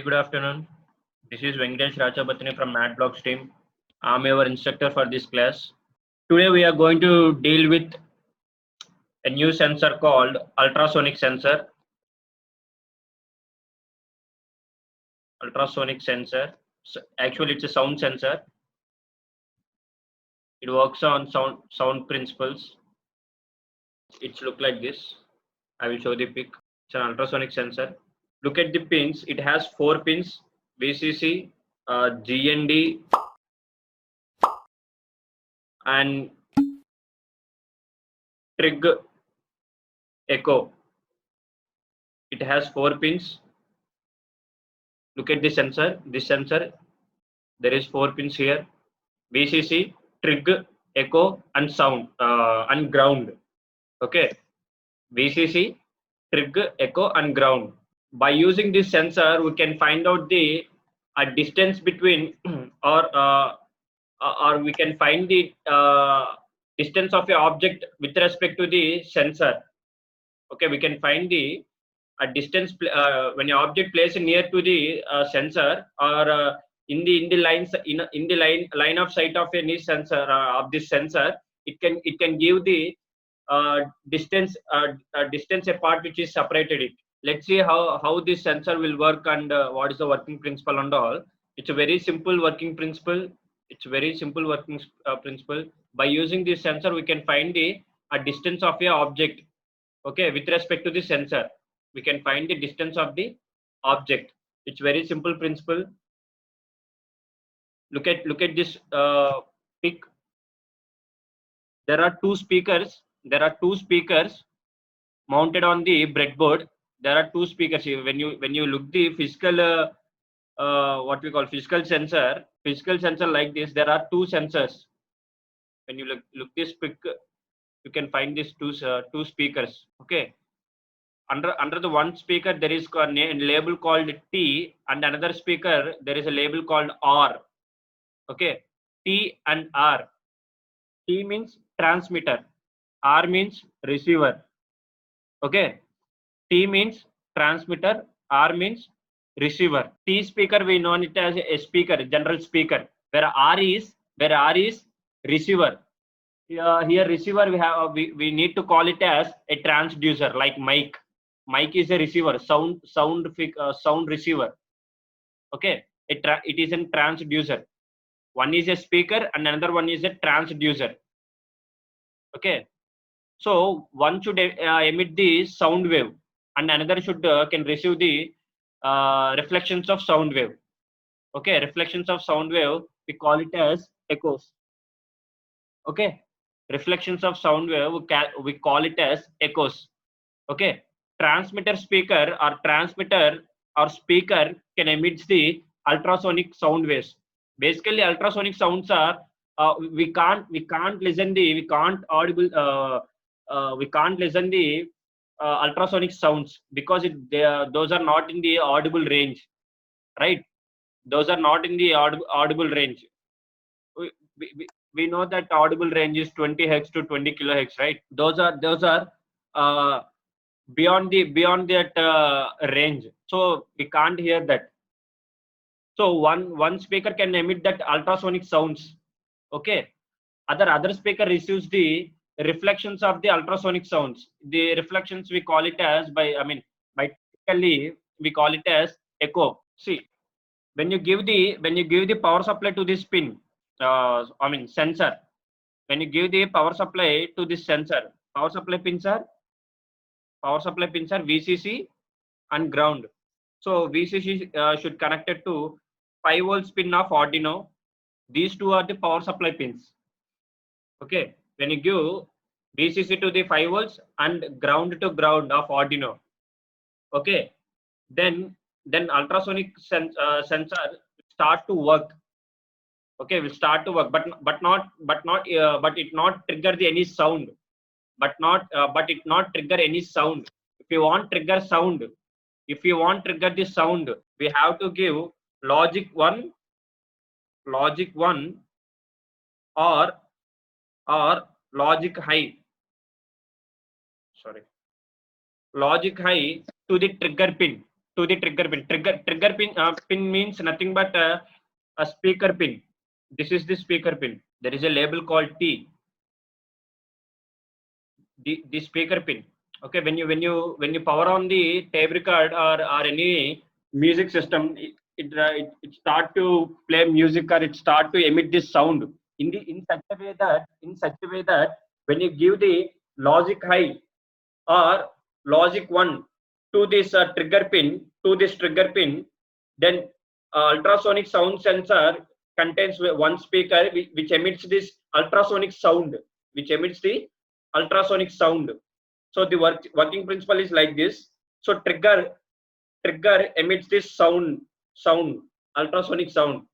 good afternoon. This is Venkatesh Rachabatni from MatBlocks team. I'm your instructor for this class. Today we are going to deal with a new sensor called ultrasonic sensor. Ultrasonic sensor. Actually, it's a sound sensor. It works on sound principles. It's look like this. I will show the pic. It's an ultrasonic sensor. Look at the pins. It has 4 pins: VCC, GND, and trig echo. It has 4 pins. Look at the sensor. This sensor, there is 4 pins here: VCC, trig, echo, and sound and ground. Okay, VCC, trig, echo, and ground. By using this sensor, we can find out the distance between or we can find the distance of a object with respect to the sensor. Okay, we can find the distance when an object placed near to the sensor or in the lines in the line of sight of any sensor of this sensor, it can give the distance distance apart which is separated it. Let's see how this sensor will work and what is the working principle and all. It's a very simple working principle. It's very simple working principle. By using this sensor, we can find the distance of a object. Okay, with respect to the sensor, we can find the distance of the object. It's very simple principle. Look at this pic. There are two speakers. There are 2 speakers mounted on the breadboard. There are 2 speakers here. When you look the physical what we call physical sensor like this, there are 2 sensors. When you look this pic, you can find these 2 speakers. Okay, under the one speaker there is a label called T, and another speaker there is a label called R. Okay, T and R. T means transmitter, R means receiver. Okay, T means transmitter, R means receiver. T speaker we know it as a speaker, general speaker, where R is receiver. Here receiver we need to call it as a transducer, like mic. Mic is a receiver, sound receiver. Okay, it is a transducer. One is a speaker and another one is a transducer. Okay, so one should emit the sound wave and another should can receive the reflections of sound wave. Okay, reflections of sound wave we call it as echoes. Okay, reflections of sound wave we call it as echoes. Okay, transmitter speaker or speaker can emit the ultrasonic sound waves. Basically, ultrasonic sounds are we can't listen the ultrasonic sounds because those are not in the audible range, right? Those are not in the audible range. We know that audible range is 20 hertz to 20 kilohertz, right? Those are beyond that range, so we can't hear that. So one speaker can emit that ultrasonic sounds. Okay, other speaker receives the reflections of the ultrasonic sounds. The reflections we call it as by typically we call it as echo. See, when you give the power supply to this pin, sensor. When you give the power supply to this sensor, power supply pins are VCC and ground. So VCC should connect it to 5 volts pin of Arduino. These 2 are the power supply pins. Okay, when you give VCC to the 5 volts and ground to ground of Arduino, okay, then ultrasonic sensor start to work. Okay, will start to work, but it not trigger any sound. But it not trigger any sound. If you want trigger the sound, we have to give logic 1 or logic high. Logic high to the trigger pin. to the trigger pin. Trigger pin means nothing but a speaker pin. This is the speaker pin. There is a label called T. The speaker pin. Okay, when you power on the tape record or any music system, it start to play music, or it start to emit this sound in such a way that when you give the logic high or logic 1 to this trigger pin, then ultrasonic sound sensor contains one speaker which emits this ultrasonic sound, which emits the ultrasonic sound. So the working principle is like this. So trigger emits this sound, ultrasonic sound.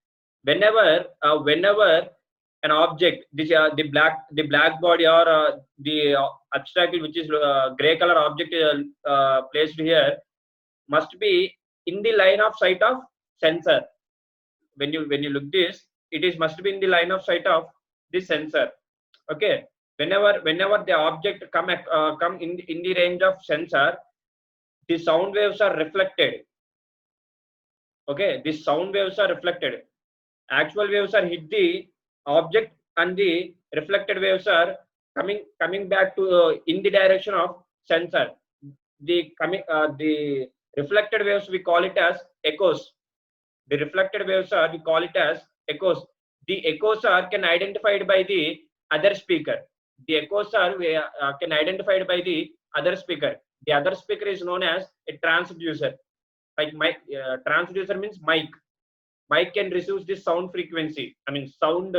Whenever an object, the black body or the abstract, which is gray color object placed here, must be in the line of sight of sensor. When you look this, it is must be in the line of sight of the sensor. Okay, whenever the object come in the range of sensor, the sound waves are reflected. Okay, the sound waves are reflected. Actual waves are hit the object, and the reflected waves are coming back to in the direction of sensor. The reflected waves, we call it as echoes. The reflected waves we call it as echoes. The echoes are can identified by the other speaker. The echoes are can identified by the other speaker. The other speaker is known as a transducer. Like mic, transducer means mic. Mic can receive this sound frequency. I mean sound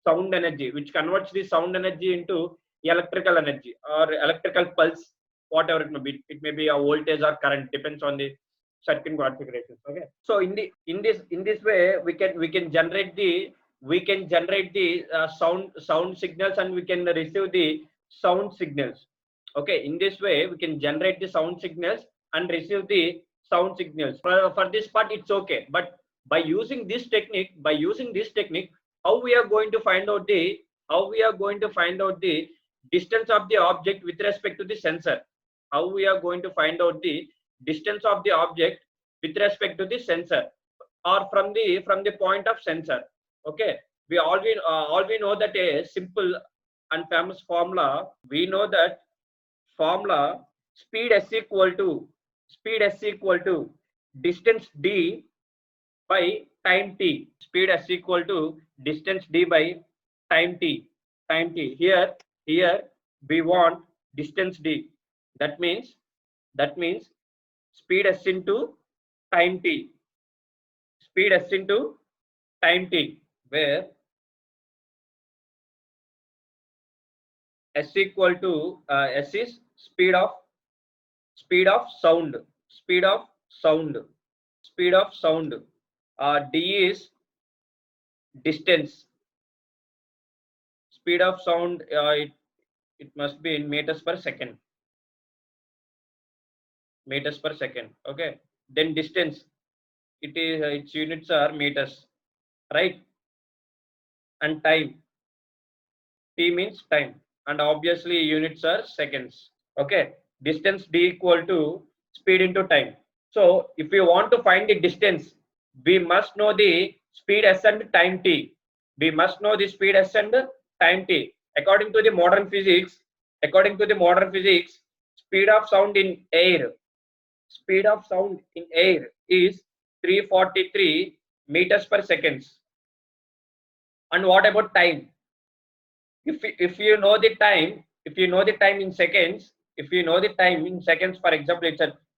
energy, which converts the sound energy into electrical energy or electrical pulse, whatever it may be. It may be a voltage or current, depends on the circuit configurations. Okay, so in this way we can generate the sound signals, and we can receive the sound signals. Okay, in this way we can generate the sound signals and receive the sound signals. For this part it's okay, but by using this technique, how we are going to find out the distance of the object with respect to the sensor? How we are going to find out the distance of the object with respect to the sensor, or from the point of sensor? Okay, we know that a simple and famous formula. We know that formula: speed s equal to distance d by time t. Speed s equal to distance d by time t. Here we want distance d. That means speed s into time t. Speed s into time t, where s equal to s is speed of sound. D is distance. Speed of sound, it must be in meters per second. Okay, then distance, its units are meters, right? And time, t means time, and obviously units are seconds. Okay, distance d equal to speed into time. So if we want to find the distance, we must know the speed s and time t. According to the modern physics, speed of sound in air is 343 meters per seconds. And what about time? If you know the time in seconds, for example,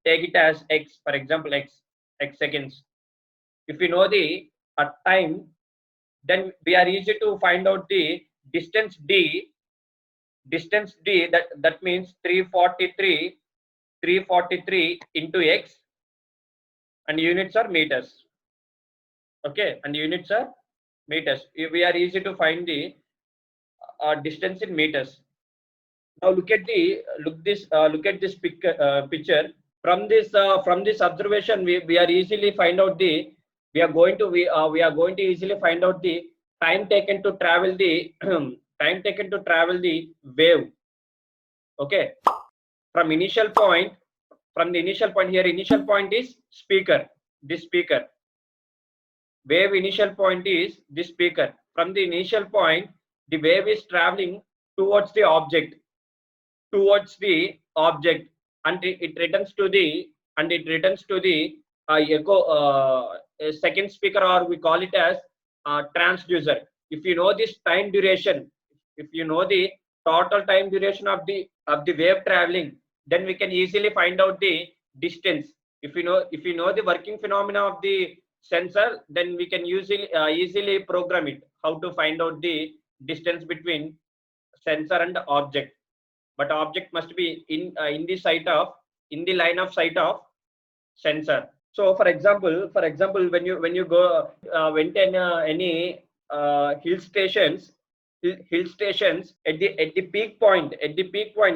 take it as x, for example, x seconds. If you know the time, then we are easy to find out the distance d. That means 343 into x, and units are meters. Okay, and units are meters. We are easy to find the distance in meters. Now look at this picture. From this observation, we are easily find out the we are going to easily find out the time taken to travel the wave. Okay, from initial point from the initial point here. Initial point is speaker. This speaker. Wave initial point is the speaker. From the initial point, the wave is traveling towards the object, and it returns to the echo second speaker, or we call it as transducer. If you know this time duration, if you know the total time duration of the wave traveling, then we can easily find out the distance. If you know the working phenomena of the sensor, then we can easily program it how to find out the distance between sensor and object. But object must be in the line of sight of sensor. So for example, when you go went in any hill stations, at the peak point,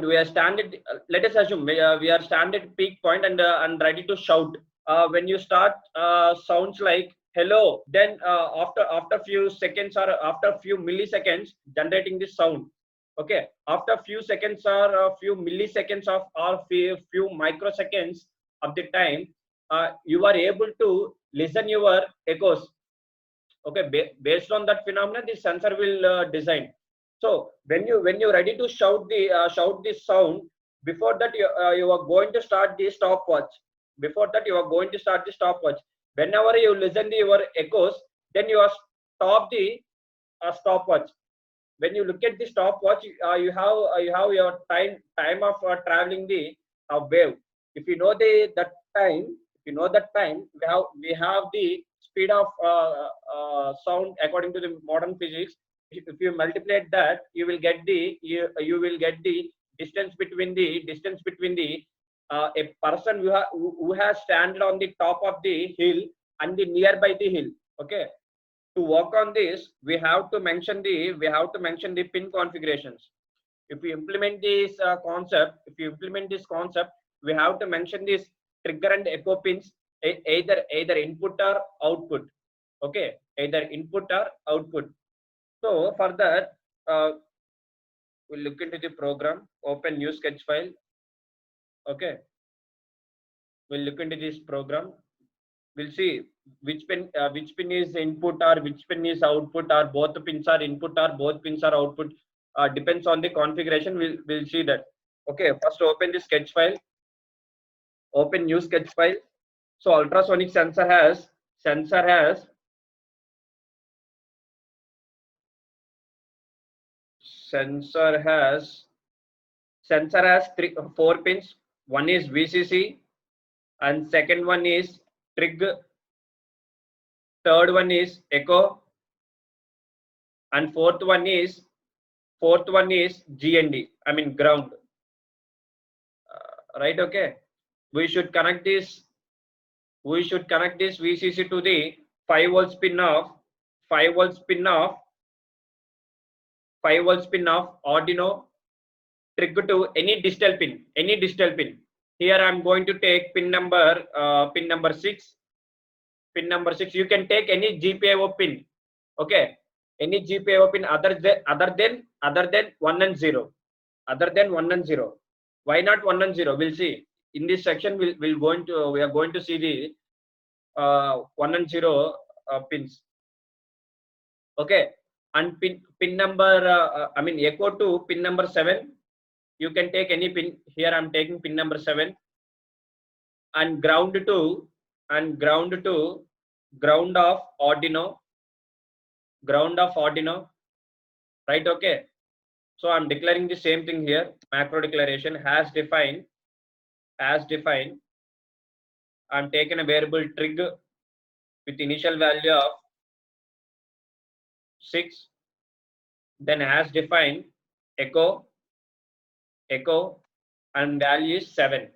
we are standing. Let us assume we are standing at peak point and ready to shout. When you start sounds like hello, then after few seconds or after few milliseconds generating this sound. Okay, after few seconds or a few milliseconds or few microseconds of the time, you are able to listen your echoes. Okay, based on that phenomenon, the sensor will design. So when you ready to shout this sound, before that you are going to start the stopwatch. Whenever you listen to your echoes, then you are stop the stopwatch. When you look at the stopwatch, you have your time of traveling the wave. If you know that time, we have the speed of sound according to the modern physics. If you multiply that, you will get the distance between a person who has standed on the top of the hill and the nearby the hill. Okay, to work on this, we have to mention the pin configurations. If you implement this concept, we have to mention this trigger and echo pins, either input or output. Okay, either input or output. So for that, we'll look into the program. Open new sketch file. Okay, we'll look into this program. We'll see which pin is input or which pin is output, or both pins are input or both pins are output. Depends on the configuration. We'll see that. Okay, first open the sketch file. Open new sketch file. So ultrasonic sensor has four pins. One is VCC, and second one is trig, third one is echo, and fourth one is GND. I mean ground. Right? Okay. We should connect this VCC to the 5 volts pin of Arduino, trig to any distal pin. Here I am going to take pin number 6. You can take any GPIO pin. Okay, any GPIO pin other than 1 and 0. Why not 1 and 0? We'll see in this section. We are going to see the 1 and 0 pins. Okay, and pin number echo to pin number 7. You can take any pin. Here I am taking pin number 7, and ground to ground of Arduino. Right? Okay. So I'm declaring the same thing here. Macro declaration has defined. I'm taking a variable trig with initial value of 6. Then has defined echo, and value is 7.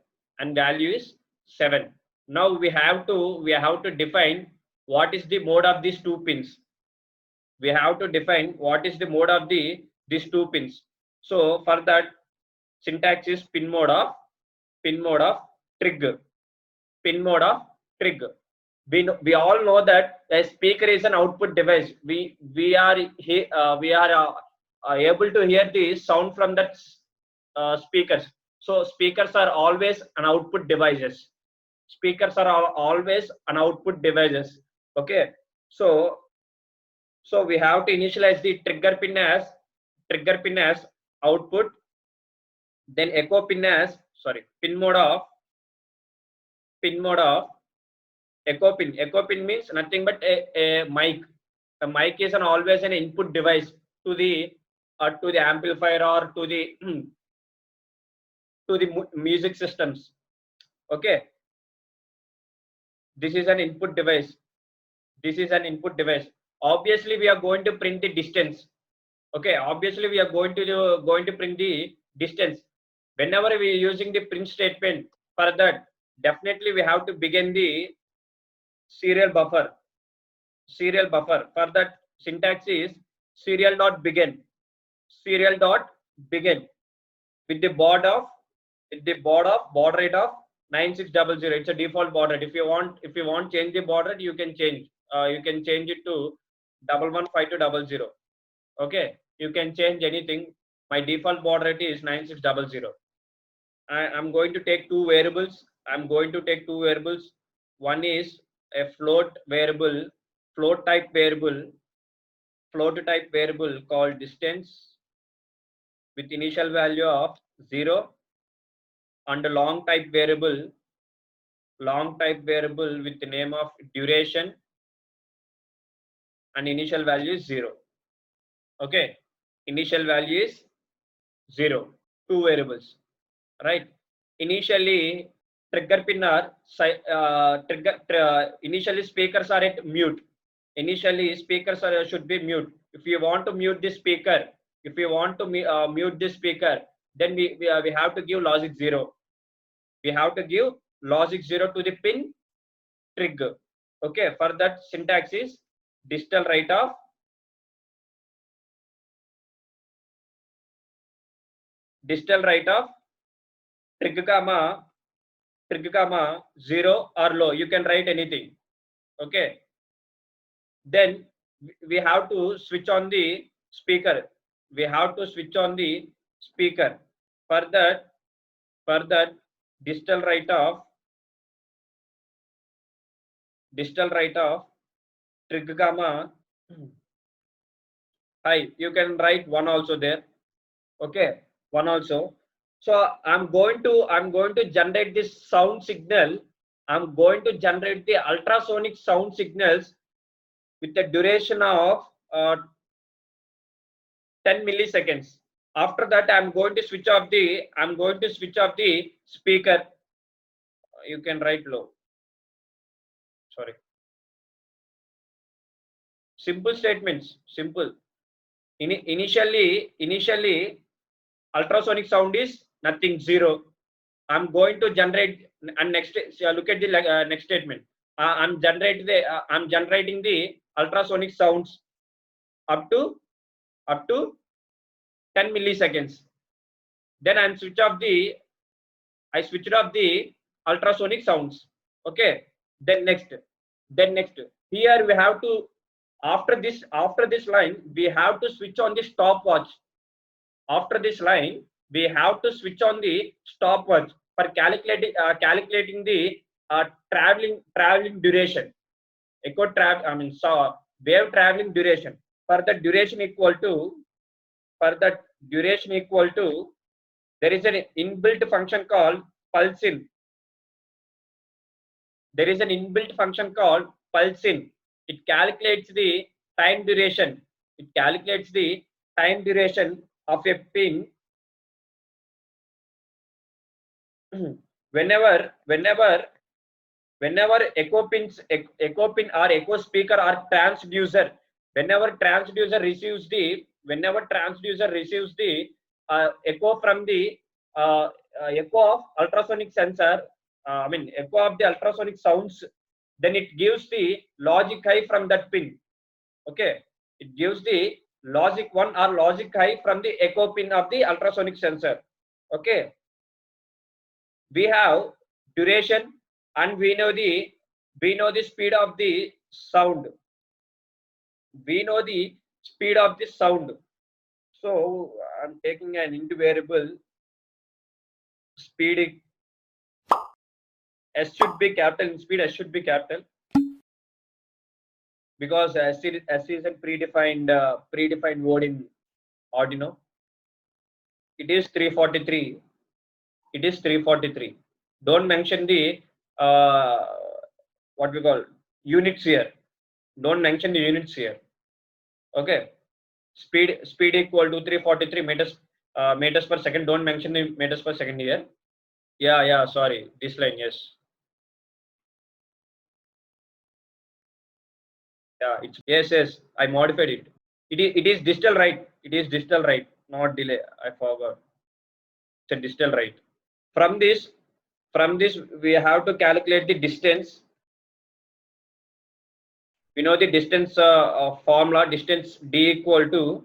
Now we have to define what is the mode of these two pins. These two pins. So for that, syntax is pin mode of trig. We all know that a speaker is an output device. We are able to hear the sound from that speakers. So speakers are always an output devices. Speakers are always an output devices. Okay. So we have to initialize the trigger pin as output, then echo pin as pin mode of echo pin. Echo pin means nothing but a mic. A mic is always an input device to the amplifier or to the to the music systems. Okay, this is an input device. Obviously we are going to print the distance. Okay, obviously we are going to print the distance. Whenever we are using the print statement, for that definitely we have to begin the serial buffer. For that syntax is serial dot begin with the baud rate of 9600. It's a default baud rate. If you want change the baud rate, you can change it to 115200. Okay, you can change anything. My default baud rate is 9600. I'm going to take two variables. One is a float type variable called distance with initial value of 0, and a long type variable with the name of duration and initial value is 0. Okay, initial value is 0. Two variables, right? Initially trigger pin are initially speakers are at mute. Initially speakers should be mute. If you want to mute this speaker, then we have to give logic 0. We have to give logic 0 to the pin trigger. Okay, for that syntax is distal right of trigger comma 0 or low. You can write anything. Okay, then we have to switch on the speaker. For that distal right of trigger comma high. You can write 1 also there. Okay, 1 also. So I'm going to generate this sound signal. I'm going to generate the ultrasonic sound signals with a duration of 10 milliseconds. After that, I'm going to switch off the speaker. You can write low. Sorry. Simple statements. Simple. Initially, ultrasonic sound is nothing, 0. I'm going to generate, and next look at the next statement. I'm generating the ultrasonic sounds up to 10 milliseconds. Then I switched off the ultrasonic sounds. Okay. Then next here we have to, after this line we have to switch on the stopwatch. After this line we have to switch on the stopwatch for calculating the traveling duration, wave traveling duration. For the duration equal to there is an inbuilt function called pulse-in. It calculates the time duration. Of a pin whenever echo pin or echo speaker or transducer, whenever transducer receives the echo from the echo of ultrasonic sensor, echo of the ultrasonic sounds, then it gives the logic high from that pin. Okay, it gives the logic 1 or logic high from the echo pin of the ultrasonic sensor. Okay, we have duration and we know the speed of the sound. So I'm taking an int variable speed S should be capital, in speed S should be capital, because S is a predefined word in Arduino. It is 343. It is 343. Don't mention the what we call units here. Don't mention the units here. Okay. Speed equal to 343 meters per second. Don't mention the meters per second here. Yeah. Sorry, this line. Yes. Yeah. Yes. I modified it. It is digital write. It is digital write, not delay. I forgot. It's a digital write. From this, we have to calculate the distance. We know the distance formula. Distance d equal to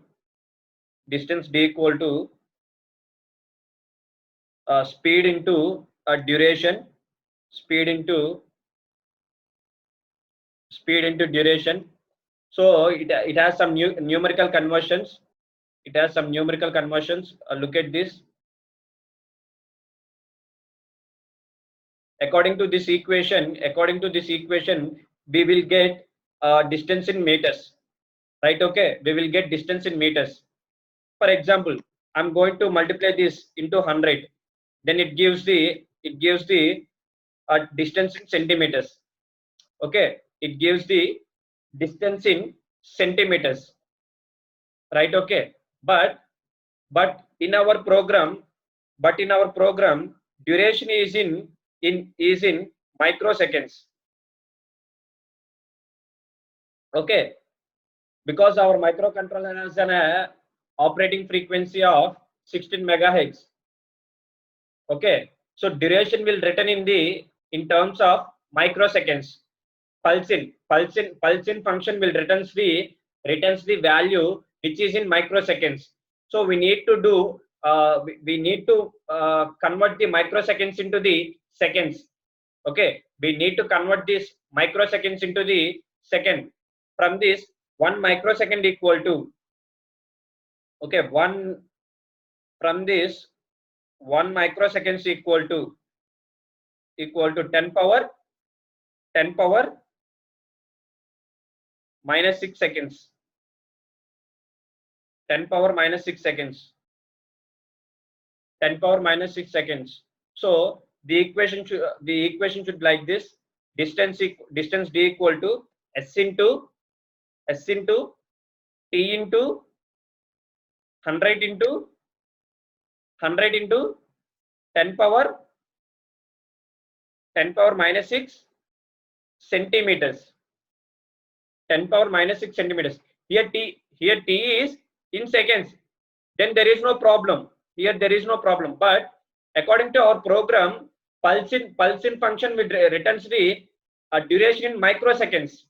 speed into duration. Speed into duration. So it has some numerical conversions. It has some numerical conversions. Look at this. According to this equation, we will get distance in meters, right? Okay, we will get distance in meters. For example, I'm going to multiply this into 100. Then it gives the distance in centimeters. Okay, it gives the distance in centimeters, right? Okay, but in our program, duration is in microseconds. Okay, because our microcontroller has an operating frequency of 16 megahertz. Okay, so duration will written in terms of microseconds. Pulse in function will returns the value which is in microseconds. So we need to do convert the microseconds into the seconds. Okay, we need to convert this microseconds into the second. From this, 1 microsecond equal to, okay, from this 1 microseconds equal to 10 power minus 6 seconds. 10 power minus 6 seconds. 10 power minus 6 seconds. So the equation should like this: distance d equal to s into t into 100 into 10 power minus 6 centimeters. 10 power minus 6 centimeters. Here t is in seconds. Then there is no problem. Here there is no problem. But according to our program, pulse in function returns the duration in microseconds.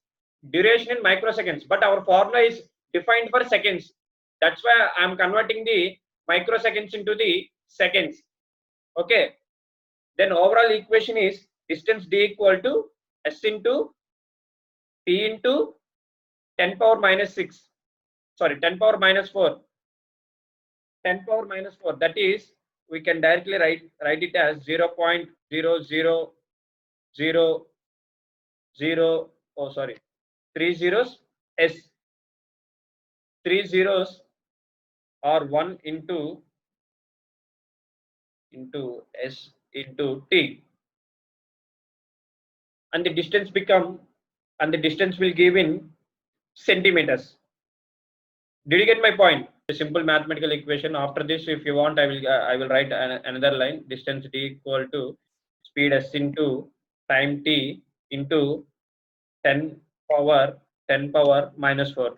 But our formula is defined for seconds. That's why I am converting the microseconds into the seconds. Okay. Then overall equation is distance d equal to s into t into 10 power minus 6. Sorry, 10 power minus 4. 10 power minus 4. That is, we can directly write it as 0.000 3 zeros s. 3 zeros are 1 into s into t, and the distance will give in centimeters. Did you get my point? A simple mathematical equation. After this, if you want, I will write another line: distance d equal to speed s into time t into 10 power minus 4.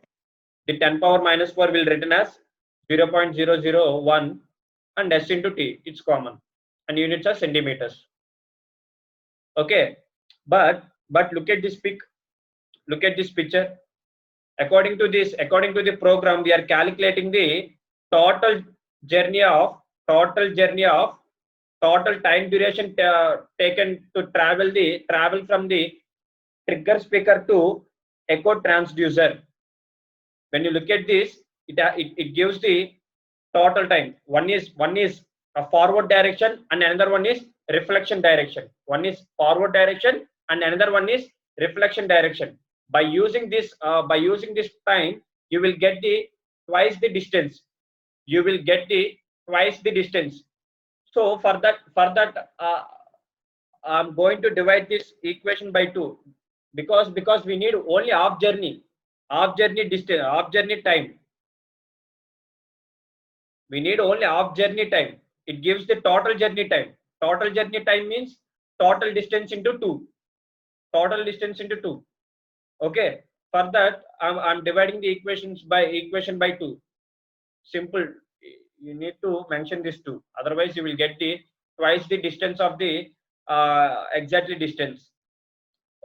The 10 power minus 4 will written as 0.001 and s into t. It's common, and units are centimeters. Okay, but look at this picture. According to the program, we are calculating the total time duration taken to travel from the trigger speaker to echo transducer. When you look at this, it gives the total time. One is a forward direction and another one is reflection direction. One is forward direction and another one is reflection direction. By using this time, you will get the twice the distance. You will get the twice the distance. So for that, I'm going to divide this equation by 2 because we need only half journey distance, half journey time. We need only half journey time. It gives the total journey time. Total journey time means total distance into 2. Total distance into 2. Okay. For that, I'm dividing the equation by 2. Simple. You need to mention this 2. Otherwise, you will get the twice the distance of the exactly distance.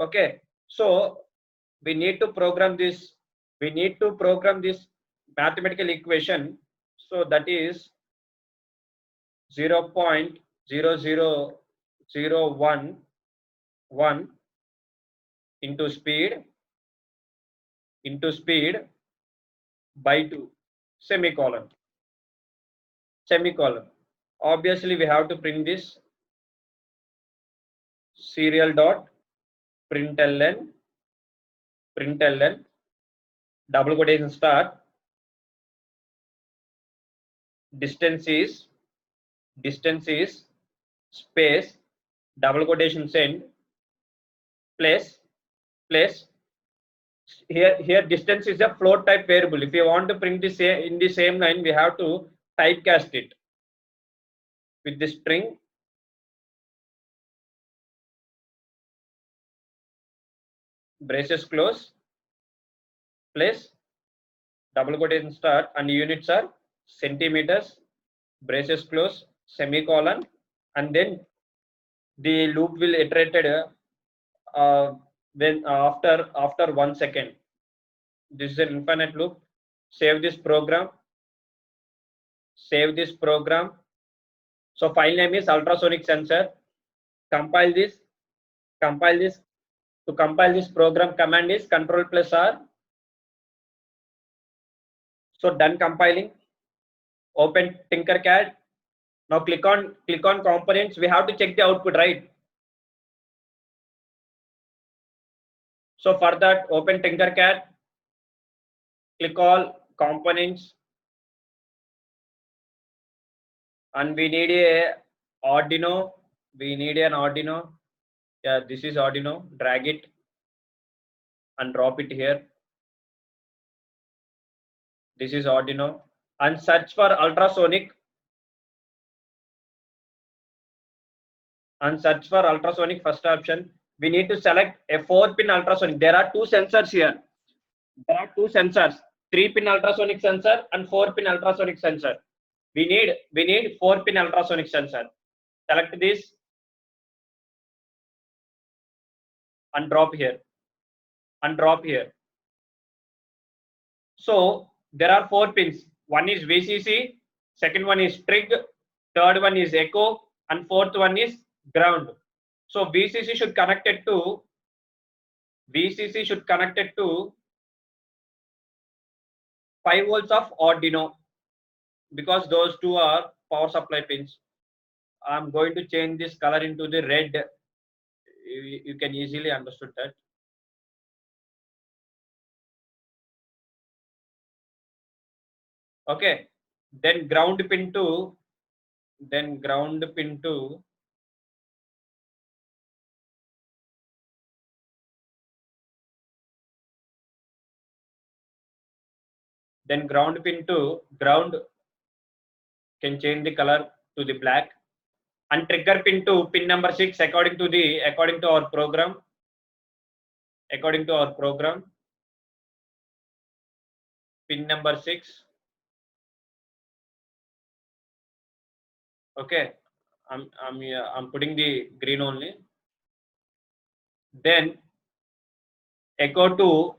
Okay. So we need to program this. We need to program this mathematical equation. So that is 0.00011 into speed by 2 semicolon. Obviously we have to print this serial dot println double quotation start distance is space double quotation end place here distance is a float type variable. If you want to print this in the same line, we have to typecast it with the string braces close place double quotation start and units are centimeters braces close semicolon, and then the loop will iterated when after 1 second. This is an infinite loop. Save this program. So file name is ultrasonic sensor. Compile this. To compile this program, command is Ctrl+R. So done compiling. Open Tinkercad. Now click on components. We have to check the output, right? So for that, open Tinkercad. Click all components, and we need a Arduino. We need an Arduino. Yeah, this is Arduino. Drag it and drop it here. This is Arduino, and search for ultrasonic. First option. We need to select a 4-pin ultrasonic. There are 2 sensors here. 3-pin ultrasonic sensor and 4-pin ultrasonic sensor. We need 4-pin ultrasonic sensor. Select this and drop here. So there are 4 pins. One is VCC, second one is trig, third one is echo, and fourth one is ground. So VCC should connect it to 5 volts of Arduino, because those 2 are power supply pins. I'm going to change this color into the red. You can easily understood that. Okay, then ground pin to ground can change the color to the black, and trigger pin to pin number 6 according to our program. Pin number 6. Okay, I'm putting the green only. Then echo to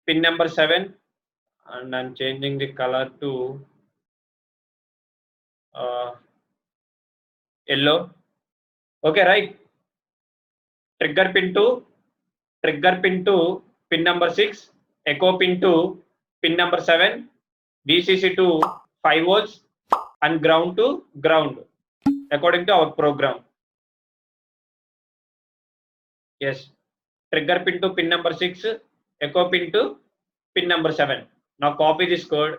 pin number 7, and I'm changing the color to yellow. Okay, right. Trigger pin to pin number 6 echo pin to pin number 7, VCC to 5 volts, and ground to ground according to our program. Yes, trigger pin to pin number 6, echo pin to pin number 7. Now copy this code.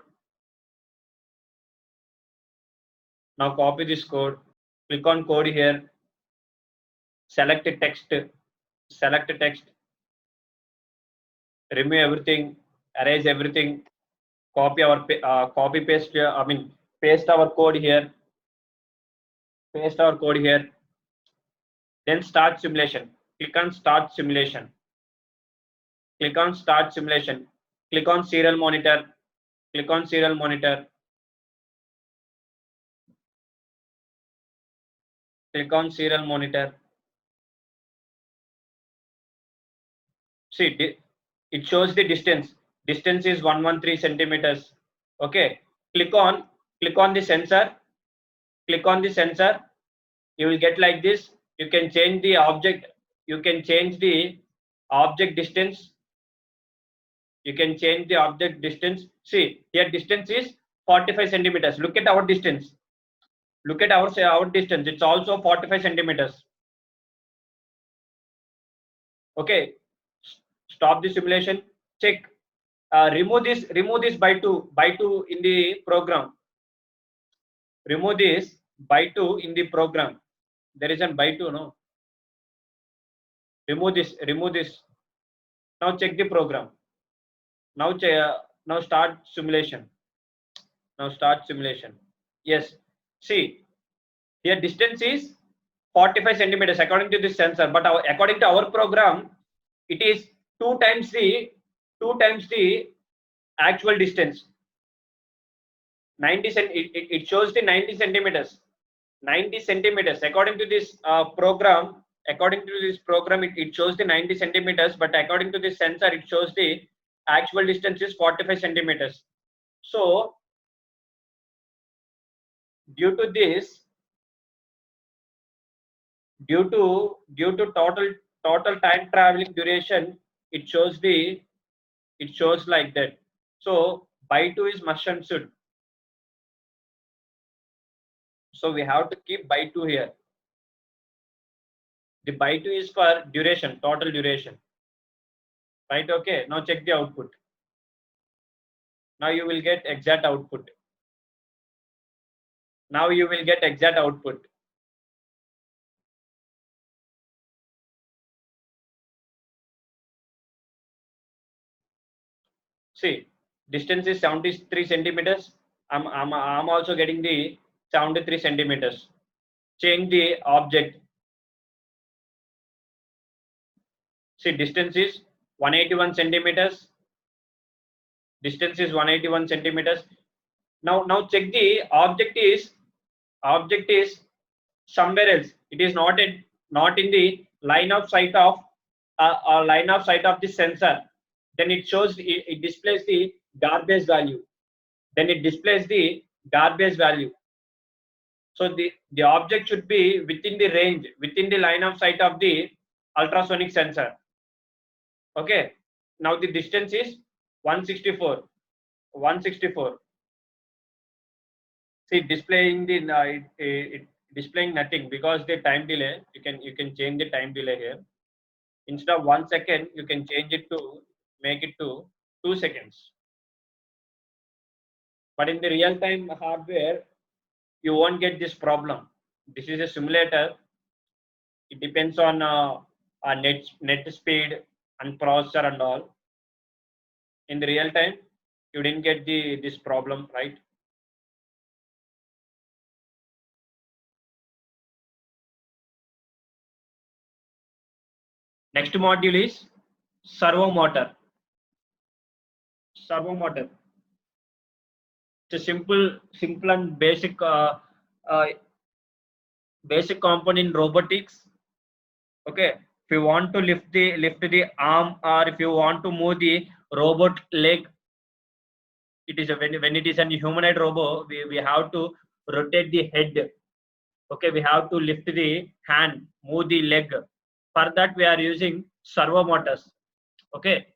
Click on code here, select text, remove everything, erase everything, copy paste our code here, then start simulation. Click on start simulation, click on serial monitor, see it shows the distance is 113 centimeters. Okay, click on the sensor, you will get like this. You can change the object distance. See here, distance is 45 centimeters. Look at our distance, it's also 45 centimeters. Okay, stop the simulation, check, remove this by 2 in the program. Remove this by 2 in the program. There is an by 2, no? Remove this. Now check the program. Now start simulation. Yes, see here, distance is 45 centimeters according to this sensor, but according to our program, it is 2 times the actual distance. 90 it shows the 90 centimeters. According to this program, it shows the 90 centimeters, but according to this sensor, it shows the actual distance is 45 centimeters. So due to this, due to total time traveling duration, it shows like that. So by 2 is must and should. So we have to keep by 2 here. The by 2 is for duration, total duration. Right? Okay. Now check the output. Now you will get exact output. See, distance is 73 centimeters. I'm also getting the 73 centimeters. Change the object. See, distance is 181 centimeters. Now check the object is somewhere else. It is not in the line of sight of the sensor. Then it shows it displays the garbage value. So the object should be within the range, within the line of sight of the ultrasonic sensor. Okay. Now the distance is 164. See, displaying displaying nothing because the time delay. You can change the time delay here. Instead of 1 second, you can change it to make it to 2 seconds. But in the real time hardware, you won't get this problem. This is a simulator. It depends on net speed and processor and all. In the real time, you didn't get this problem, right? Next module is servo motor. It's a simple and basic component in robotics. Okay, if you want to lift the arm, or if you want to move the robot leg, it is when it is a humanoid robot, we have to rotate the head. Okay, we have to lift the hand, move the leg. For that, we are using servo motors. Okay,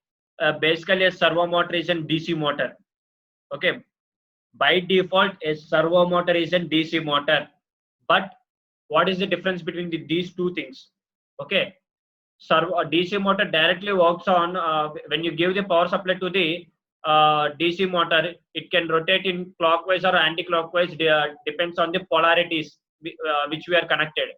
basically a servo motor is a DC motor. Okay, by default a servo motor is a DC motor, but what is the difference between these two things? Okay, servo DC motor directly works on when you give the power supply to the DC motor, it can rotate in clockwise or anti-clockwise, depends on the polarities which we are connected.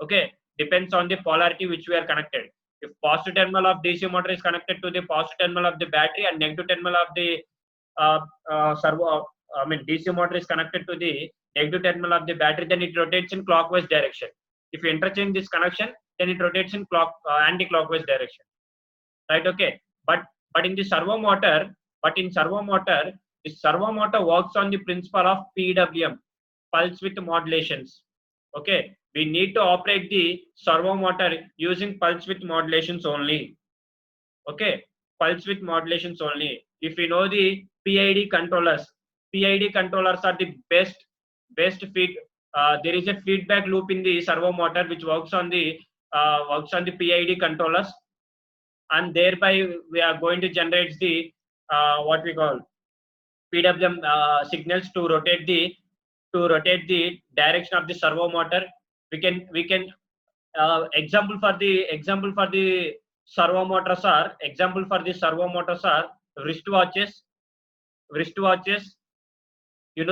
Okay, depends on the polarity which we are connected. If positive terminal of DC motor is connected to the positive terminal of the battery and negative terminal of the servo, DC motor is connected to the negative terminal of the battery, then it rotates in clockwise direction. If you interchange this connection, then it rotates in anti-clockwise direction. Right? Okay. But in the servo motor, the servo motor works on the principle of PWM, pulse width modulations. Okay, we need to operate the servo motor using pulse width modulations only. Okay, pulse width modulations only. If you know the PID controllers are the best feed. There is a feedback loop in the servo motor which works on the PID controllers, and thereby we are going to generate the what we call PWM signals to rotate the direction of the servo motor. We can example for the servo motors are wristwatches,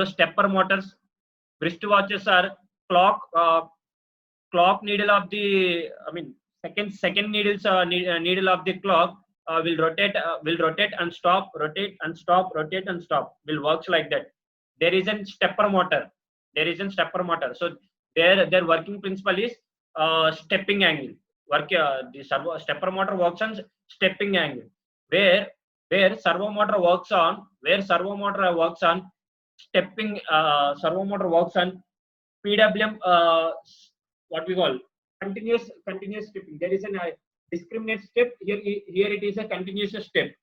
stepper motors. Wristwatches are clock needle of the second needle of the clock will rotate and stop, rotate and stop, rotate and stop, will works like that. There is a stepper motor. So their working principle is stepping angle. The stepper motor works on stepping angle, where servo motor works on stepping. Servo motor works on PWM. What we call continuous stepping. There is a discriminate step here. Here it is a continuous step.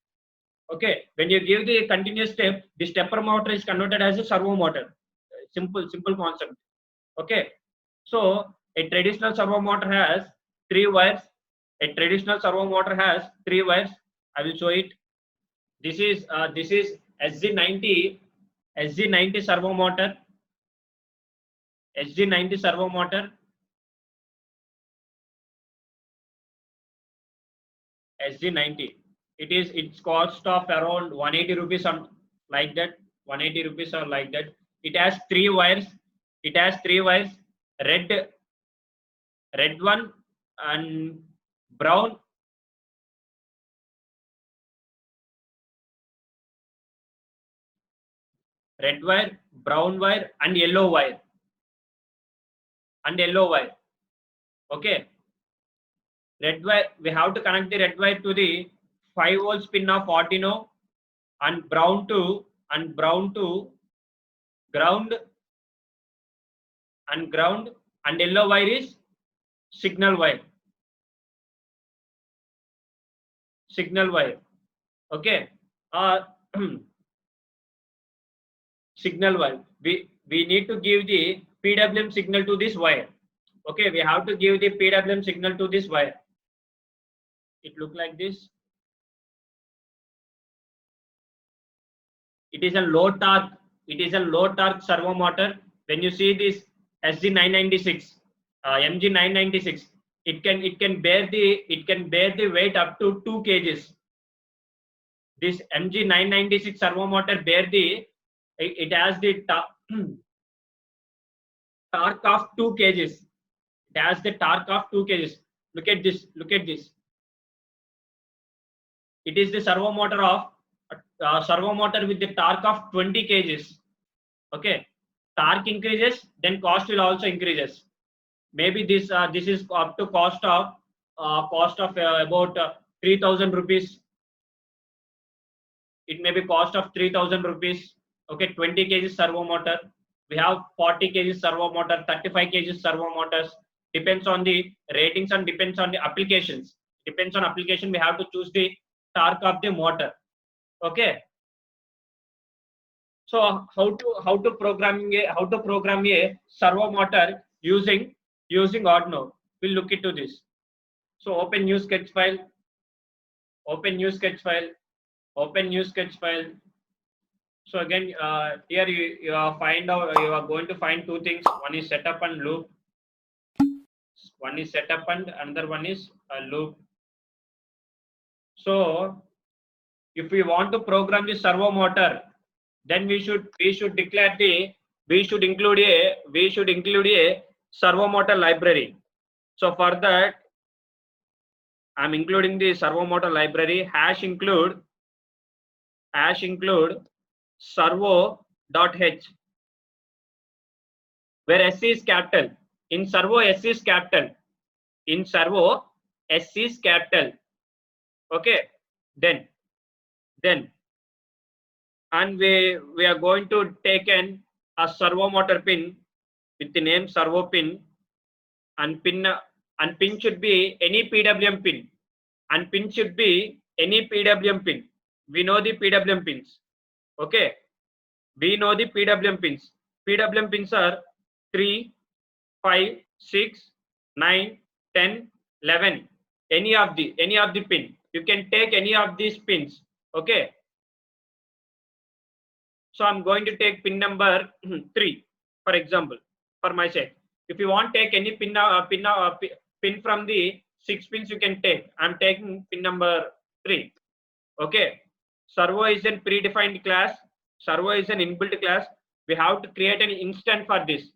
Okay, when you give the continuous step, the stepper motor is converted as a servo motor. Simple concept. Okay, so a traditional servo motor has 3 wires. I will show it. This is SG90 servo motor. SG90 servo motor. SG90. Its cost of around 180 rupees or like that. 180 rupees or like that. It has 3 wires. Red one and brown. Red wire, brown wire, and yellow wire. Okay. Red wire, we have to connect the red wire to the 5 volts pin of Arduino, and brown to ground, and yellow wire is signal wire. Okay. Signal wire. We need to give the PWM signal to this wire. Okay, we have to give the PWM signal to this wire. It look like this. It is a low torque servo motor. When you see this SG996, MG996, it can bear the weight up to 2 kgs. This MG996 servo motor it has the torque of 2 kgs. It has the torque of 2 kgs. Look at this. It is the servo motor with the torque of 20 kgs. Okay, torque increases, then cost will also increases. Maybe this is up to cost of about 3,000 rupees. It may be cost of 3,000 rupees. Okay, 20 kg servo motor. We have 40 kg servo motor, 35 kg servo motors. Depends on the ratings and depends on the applications. Depends on application. We have to choose the torque of the motor. Okay. So how to program a servo motor using Arduino? We'll look into this. So open new sketch file. Open new sketch file. Open new sketch file. So again, here you are going to find two things. One is setup and loop. One is setup and another one is a loop. So if we want to program the servo motor, then we should include a servo motor library. So for that, I'm including the servo motor library hash include servo.h, where S is capital. In servo, S is capital. In servo, S is capital. Okay. Then and we are going to take a servo motor pin with the name servo pin, and pin should be any PWM pin, and pin should be any PWM pin. We know the PWM pins. Okay, we know the PWM pins. PWM pins are 3, 5, 6, 9, 10, 11. Any of the pin. You can take any of these pins. Okay. So I'm going to take pin number 3, for example, for my sake. If you want take any pin from the 6 pins, you can take. I'm taking pin number 3. Okay. Servo is a predefined class. Servo is an inbuilt class. We have to create an instant for this.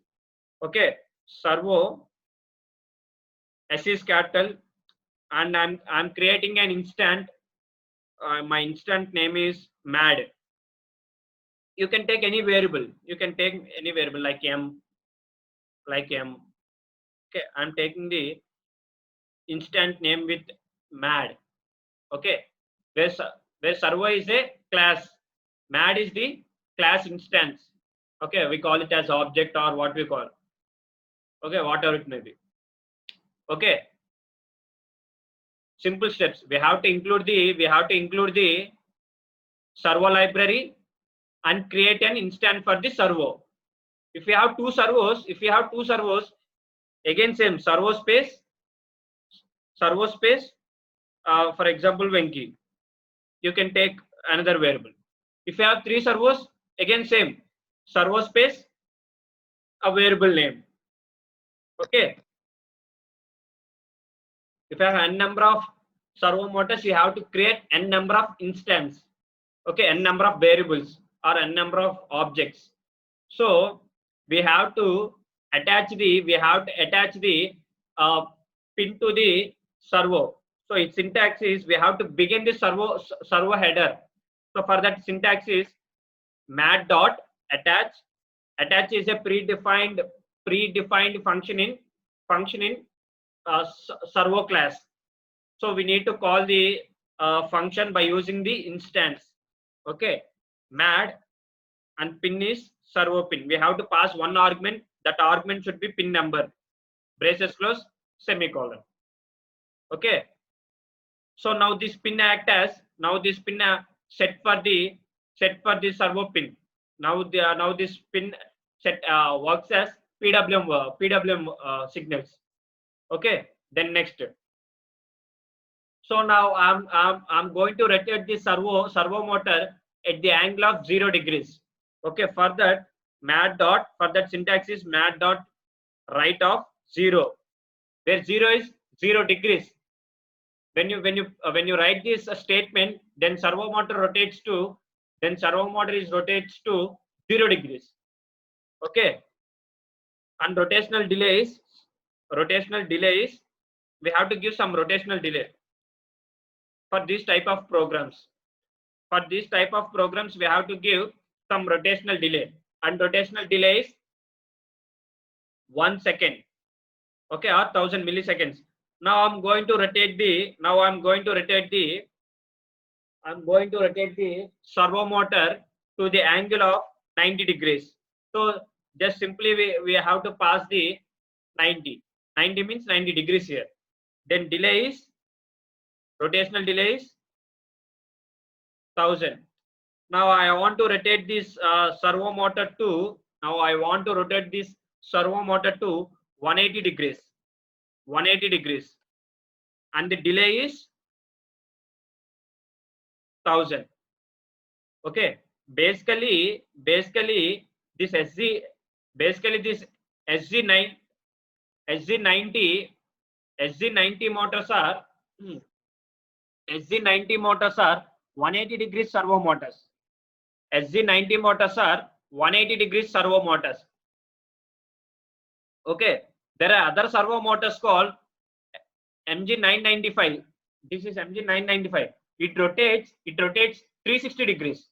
Okay. Servo S is capital, and I'm creating an instant. My instant name is mad. You can take any variable. You can take any variable like m. Okay, I'm taking the instant name with mad. Okay, where servo is a class, mad is the class instance. Okay, we call it as object or what we call. Okay, whatever it may be. Okay, simple steps. We have to include the servo library and create an instance for the servo. If you have two servos, again same servo space. For example, Venki. You can take another variable. If you have 3 servos, again same servo space, a variable name. Okay. If you have n number of servo motors, you have to create n number of instances. Okay, n number of variables or n number of objects. So we have to attach the pin to the servo. So its syntax is we have to begin the servo header. So for that syntax is mad dot attach. Attach is a predefined function in servo class. So we need to call the function by using the instance. Okay, mad and pin is servo pin. We have to pass one argument. That argument should be pin number. Braces close, semicolon. Okay. So now this pin act as set for the servo pin. Now this pin set works as PWM signals. Okay. Then next. So now I'm going to rotate the servo motor at the angle of 0 degrees. Okay. For that syntax is mad dot right of 0, where 0 is 0 degrees. When you write this statement, then servo motor rotates to 0 degrees. Okay. And rotational delay is we have to give some rotational delay for this type of programs. For this type of programs, we have to give some rotational delay, and rotational delay is 1 second. Okay, or 1000 milliseconds. Now I'm going to rotate the servo motor to the angle of 90 degrees. So just simply we have to pass the 90. 90 means 90 degrees here. Then delay is rotational delay is 1000. Now I want to rotate this servo motor to 180 degrees. 180 degrees, and the delay is 1000. Okay, basically this SG9 SG90 motors are SG90 motors are 180 degrees servo motors. SG90 motors are 180 degrees servo motors. Okay, there are other servo motors called MG995. This is MG995. It rotates 360 degrees.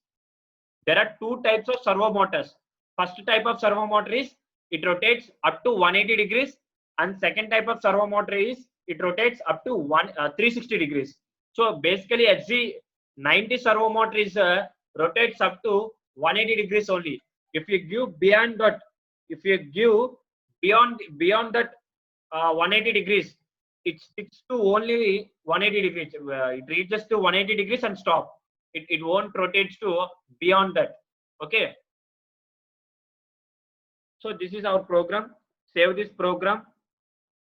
There are two types of servo motors. First type of servo motor is it rotates up to 180 degrees, and second type of servo motor is it rotates up to 360 degrees. So basically SG90 servo motor is rotates up to 180 degrees only. If you give beyond that, beyond that 180 degrees, it sticks to only 180 degrees. It reaches to 180 degrees and stop. It won't rotate to beyond that. Okay. So this is our program. Save this program.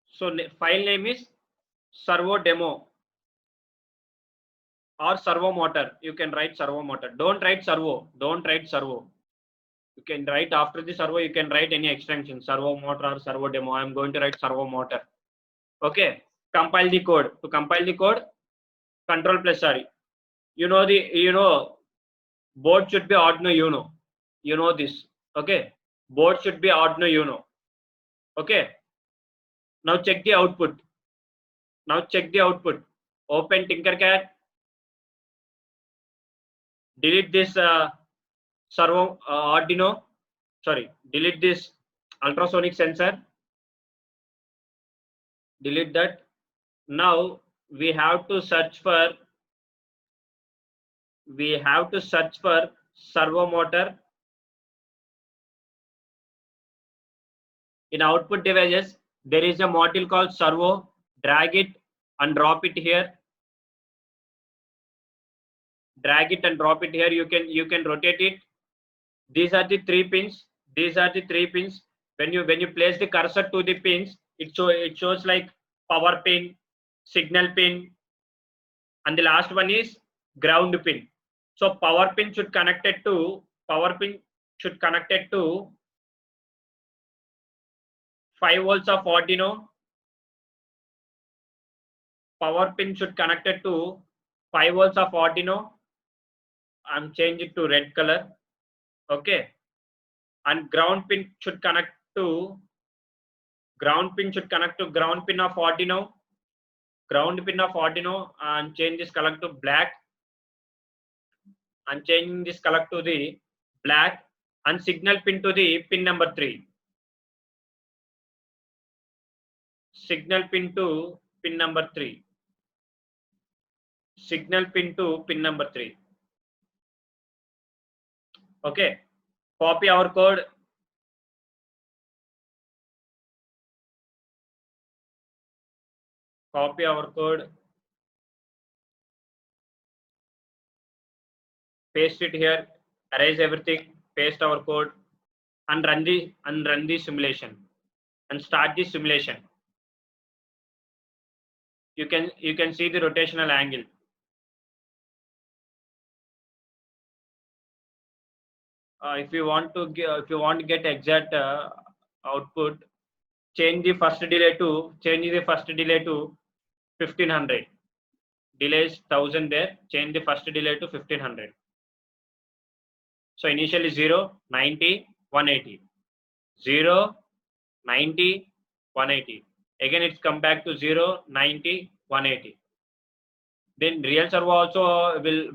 So file name is servo demo or servo motor. You can write servo motor. Don't write servo. Don't write servo. You can write after the servo. You can write any extension, servo motor or servo demo. I am going to write servo motor. Okay. Compile the code. To compile the code, Control plus R. Board should be Arduino Uno. You know this. Okay. Board should be Arduino Uno. Okay. Now check the output. Open Tinkercad. Delete this servo Arduino. Sorry. Delete this ultrasonic sensor. Delete that. Now we have to search for servo motor. In output devices, there is a module called servo. Drag it and drop it here. You can rotate it. These are the three pins. When you place the cursor to the pins, it shows like power pin, signal pin, and the last one is ground pin. So power pin should connected to 5 volts of Arduino. Power pin should connected to 5 volts of Arduino. I'm changing it to red color. Okay. And ground pin should connect to ground pin of Arduino. And change this color to black. And changing this color to the black, and signal pin to the pin number 3. Signal pin to pin number 3. Okay. Copy our code. Paste it here. Erase everything. Paste our code and run the simulation and start the simulation. You can see the rotational angle. If you want to get exact output, change the first delay to 1500. Delay is 1000 there. Change the first delay to 1500. So initially 0, 90, 180. 0, 90, 180. Again it's come back to 0, 90, 180. Then real servo also will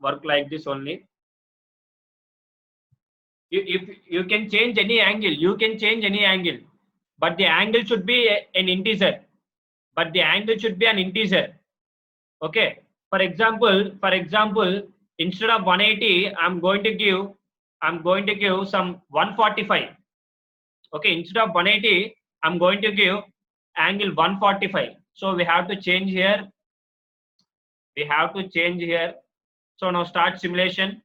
work like this only. You can change any angle. But the angle should be an integer. Okay. For example, instead of 180, I'm going to give some 145. Okay, instead of 180, I'm going to give angle 145. So we have to change here. So now start simulation.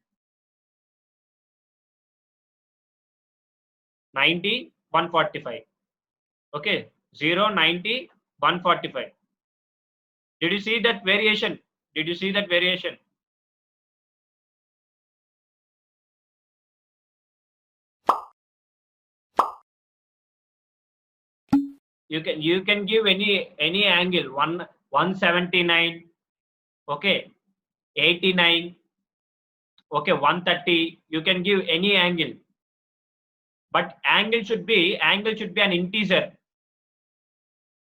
90, 145. Okay, 0, 90, 145. Did you see that variation? you can give any angle, 179, okay, 89, okay, 130. You can give any angle, but angle should be an integer.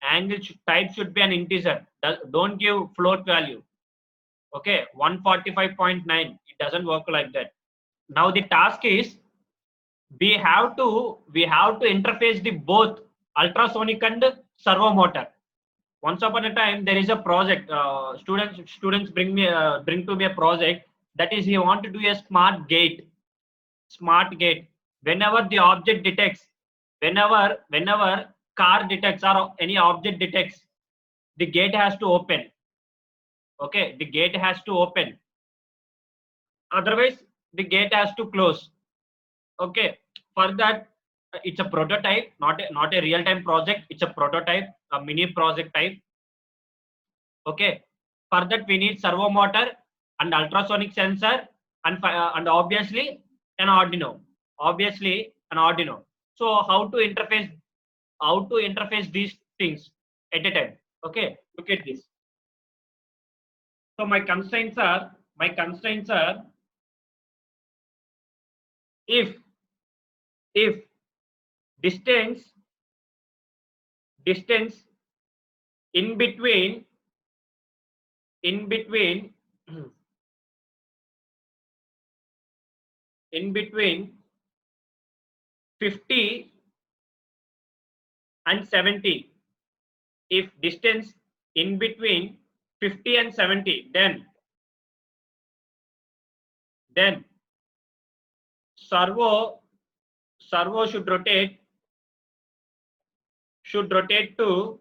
Angle type should be an integer. Don't give float value. Okay, 145.9. It doesn't work like that. Now the task is we have to interface the both ultrasonic and servo motor. Once upon a time there is a project. Students bring to me a project, that is he want to do a smart gate. Whenever the object detects, whenever car detects or any object detects, the gate has to open. Okay, the gate has to open, otherwise the gate has to close. Okay, for that it's a prototype, not a real time project. It's a prototype, a mini project type. Okay, for that we need servo motor and ultrasonic sensor and obviously an Arduino. So how to interface these things at a time? Okay, look at this. So my constraints are if distance in between 50 and 70, if distance in between 50 and 70, then servo should rotate to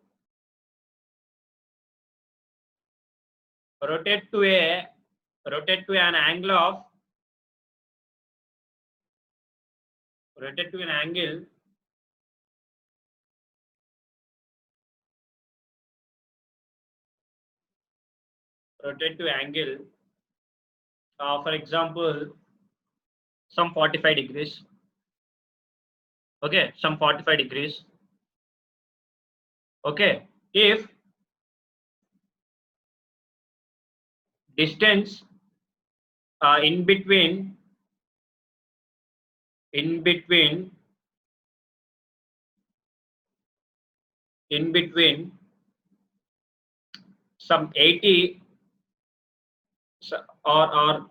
an angle of for example some 45 degrees. Okay, some 45 degrees. Okay, if distance in between 80 or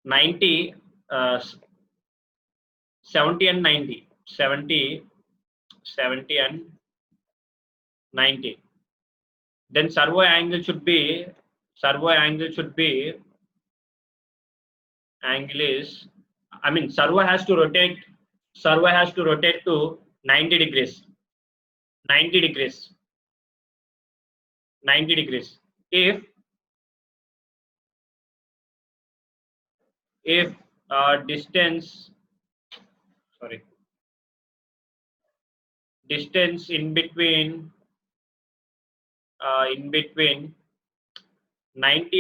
90, 70 and 90, 70 and 90, then servo angle should be servo has to rotate to 90 degrees. 90 degrees. If distance in between 90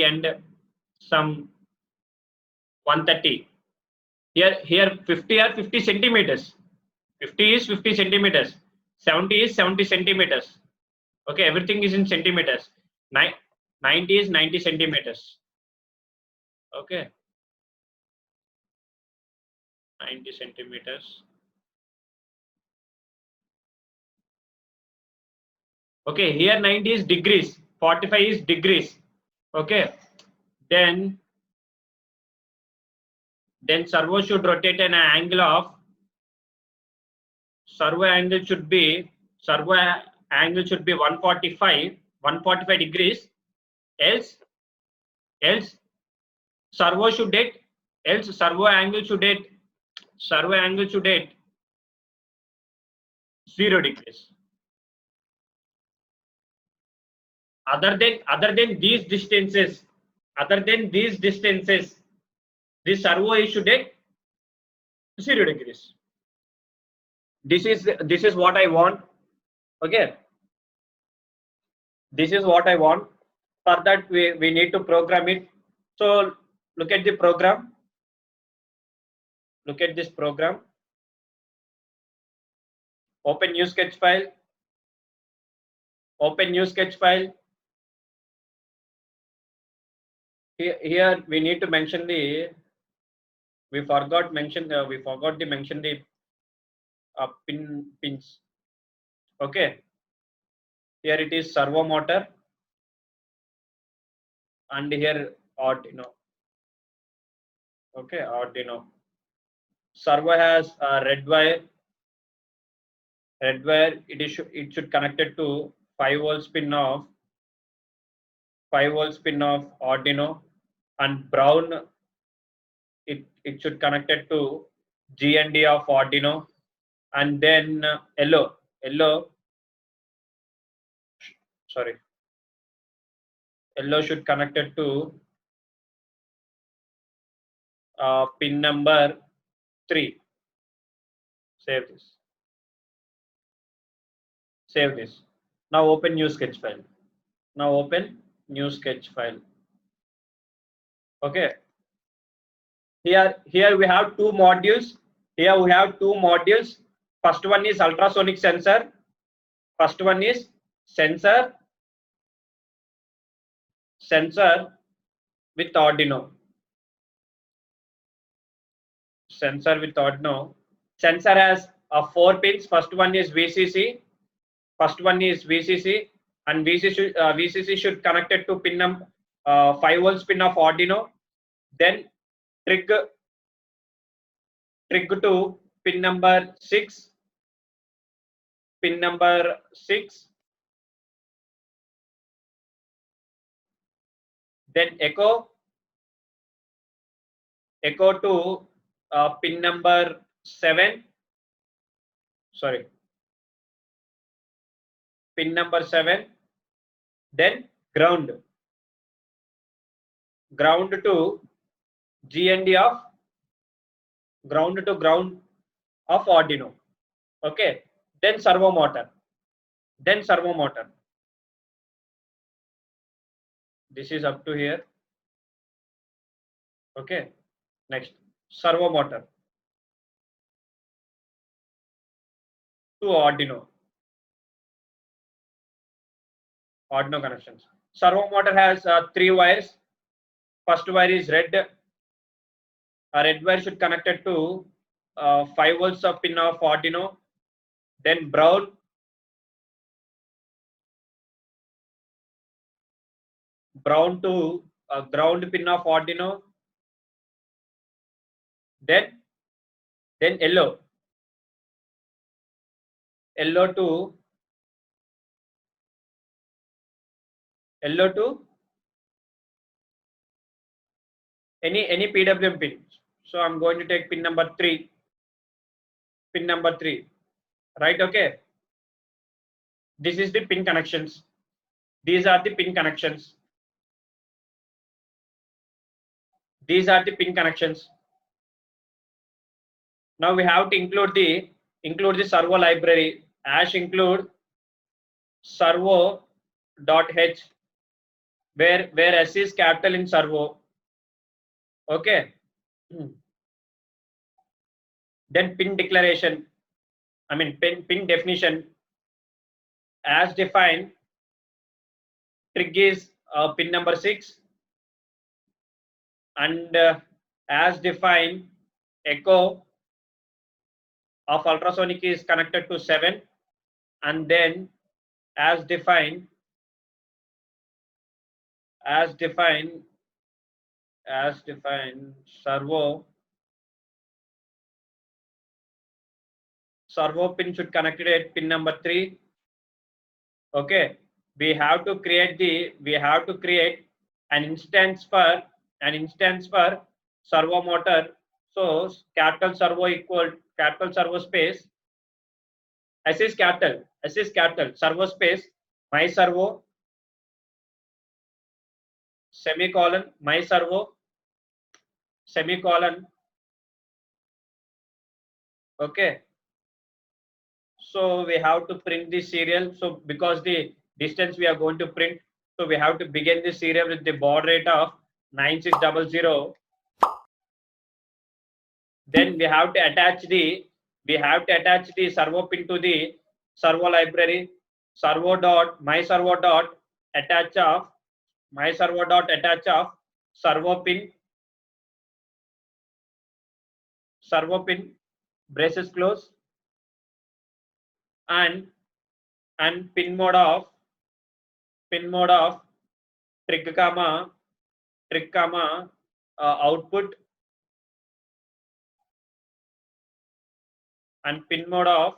and some 130. Here 50 are 50 centimeters. 50 is 50 centimeters. 70 is 70 centimeters. Okay, everything is in centimeters. 90 is 90 centimeters. Okay, 90 centimeters. Okay, here 90 is degrees, 45 is degrees. Okay, then servo should rotate an angle of servo angle should be 145 degrees. Else servo angle should hit 0 degrees. Other than these distances, this servo is should hit 0 degrees. This is what I want. Okay, this is what I want. For that we need to program it. So look at the program. Look at this program. Open new sketch file. Open new sketch file. Here we need to mention the, we forgot to mention the pins. Okay. Here it is servo motor, and here Arduino. Okay, Arduino. Servo has a red wire. Red wire. It should connected to 5-volt pin of 5-volt pin of Arduino, and brown it should connected to GND of Arduino, and then yellow should connected to pin number 3. Save this. Now open new sketch file. Okay. Here we have two modules. First one is ultrasonic sensor. Sensor with Arduino. Sensor has 4 pins. First one is VCC, and VCC should connected to pin number 5-volt pin of Arduino. Then trig to pin number 6. Then echo to pin number 7. Pin number 7. Then ground to GND of ground of Arduino. Okay. Then servo motor. This is up to here. Okay. Next, servo motor to Arduino connections. Servo motor has 3 wires. First wire is red. A red wire should connected to 5 volts of pin of Arduino. Then brown to ground pin of Arduino. Then yellow to any PWM pin. So I'm going to take pin number 3. Right? Okay. This is the pin connections. These are the pin connections. Now we have to include the servo library. #include servo.h, where S is capital in servo. Okay. Then pin declaration. Pin definition. As defined, trig is pin number 6, and as defined, echo of ultrasonic is connected to 7, and then as defined servo pin should connected at pin number 3. Okay, we have to create an instance for servo motor. So capital servo space S is capital servo space my servo semicolon my servo semicolon. Okay, so we have to print the serial. So because the distance we are going to print, so we have to begin the serial with the baud rate of 9600. Then we have to attach the we have to attach the servo pin to the servo library. Servo dot my servo dot attach of my servo dot attach of servo pin braces close, and pin mode of trig comma output, and pin mode of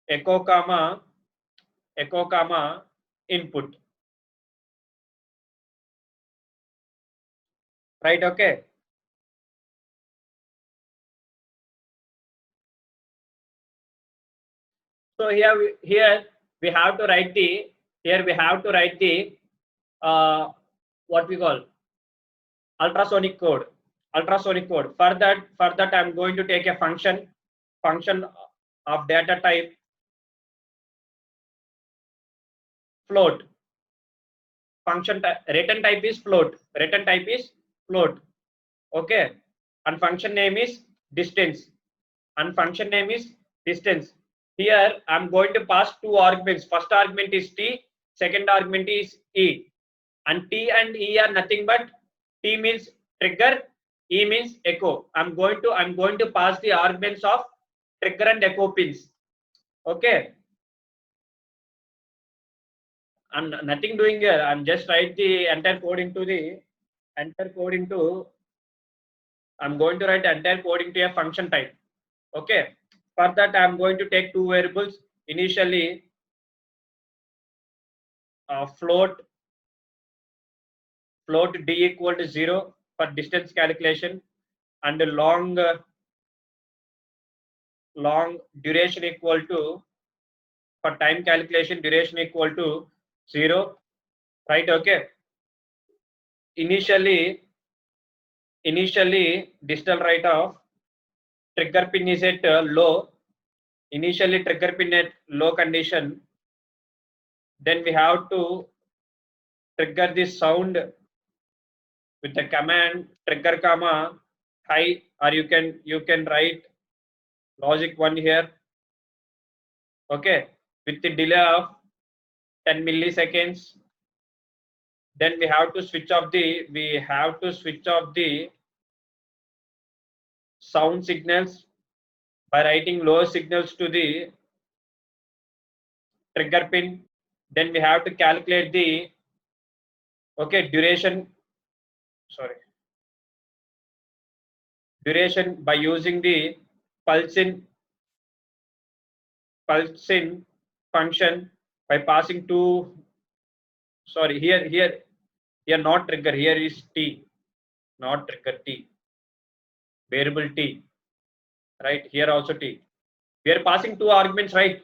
echo comma input. Right? Okay. So here we have to write the what we call ultrasonic code. For that I'm going to take a function of data type float. Return type is float. Okay, and function name is distance. Here I'm going to pass two arguments. First argument is t, second argument is e, and t and e are nothing but t means trigger, e means echo. I'm going to pass the arguments of trigger and echo pins. Okay, I'm nothing doing here. I'm just write the entire code into I'm going to write entire code into a function type. Okay, for that I'm going to take two variables. Initially float d equal to 0 for distance calculation, and long duration equal to, for time calculation, duration equal to 0. Right? Okay, initially distal right of trigger pin is at low. Initially trigger pin at low condition, then we have to trigger this sound with the command trigger comma high, or you can write logic 1 here. Okay, with the delay of 10 milliseconds. Then we have to switch off the sound signals by writing low signals to the trigger pin. Then we have to calculate the duration by using the pulse in function by passing two, here not trigger, here is t, not trigger, t, variable t. Right, here also t. We are passing two arguments, right?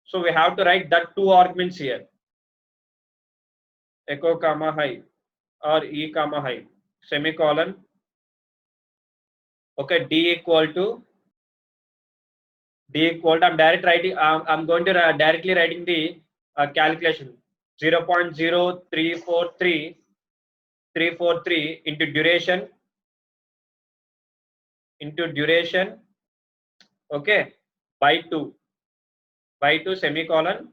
So we have to write that two arguments here, echo comma high or e comma high, semicolon. Okay, d equal to I'm going to directly writing the calculation 0.0343343 into duration, okay, by 2 semicolon,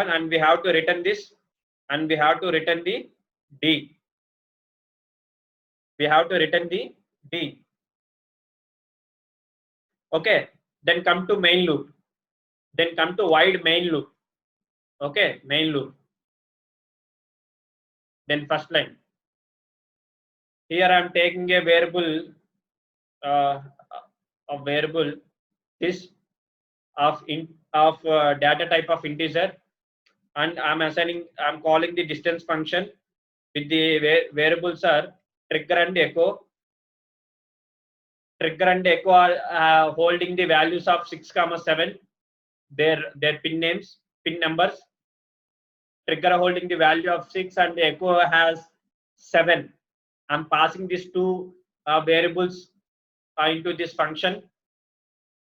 and we have to return this, and we have to return the d. Okay, then come to main loop, wide main loop. Okay, main loop. Then first line, here I am taking a variable this of data type of integer, and I'm calling the distance function with the variables are trigger and echo. Are holding the values of 6, 7, their pin numbers. Trigger holding the value of 6 and echo has 7. I'm passing these two variables into this function.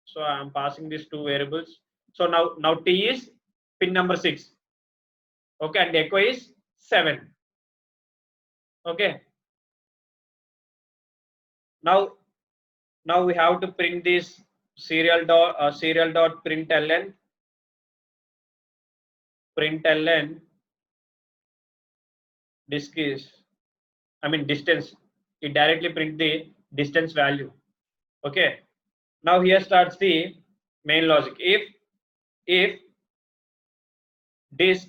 So I'm passing these two variables. So now t is pin number 6. Okay, and echo is 7. Okay. Now we have to print this serial dot println distance. It directly print the distance value. Okay. Now here starts the main logic. If this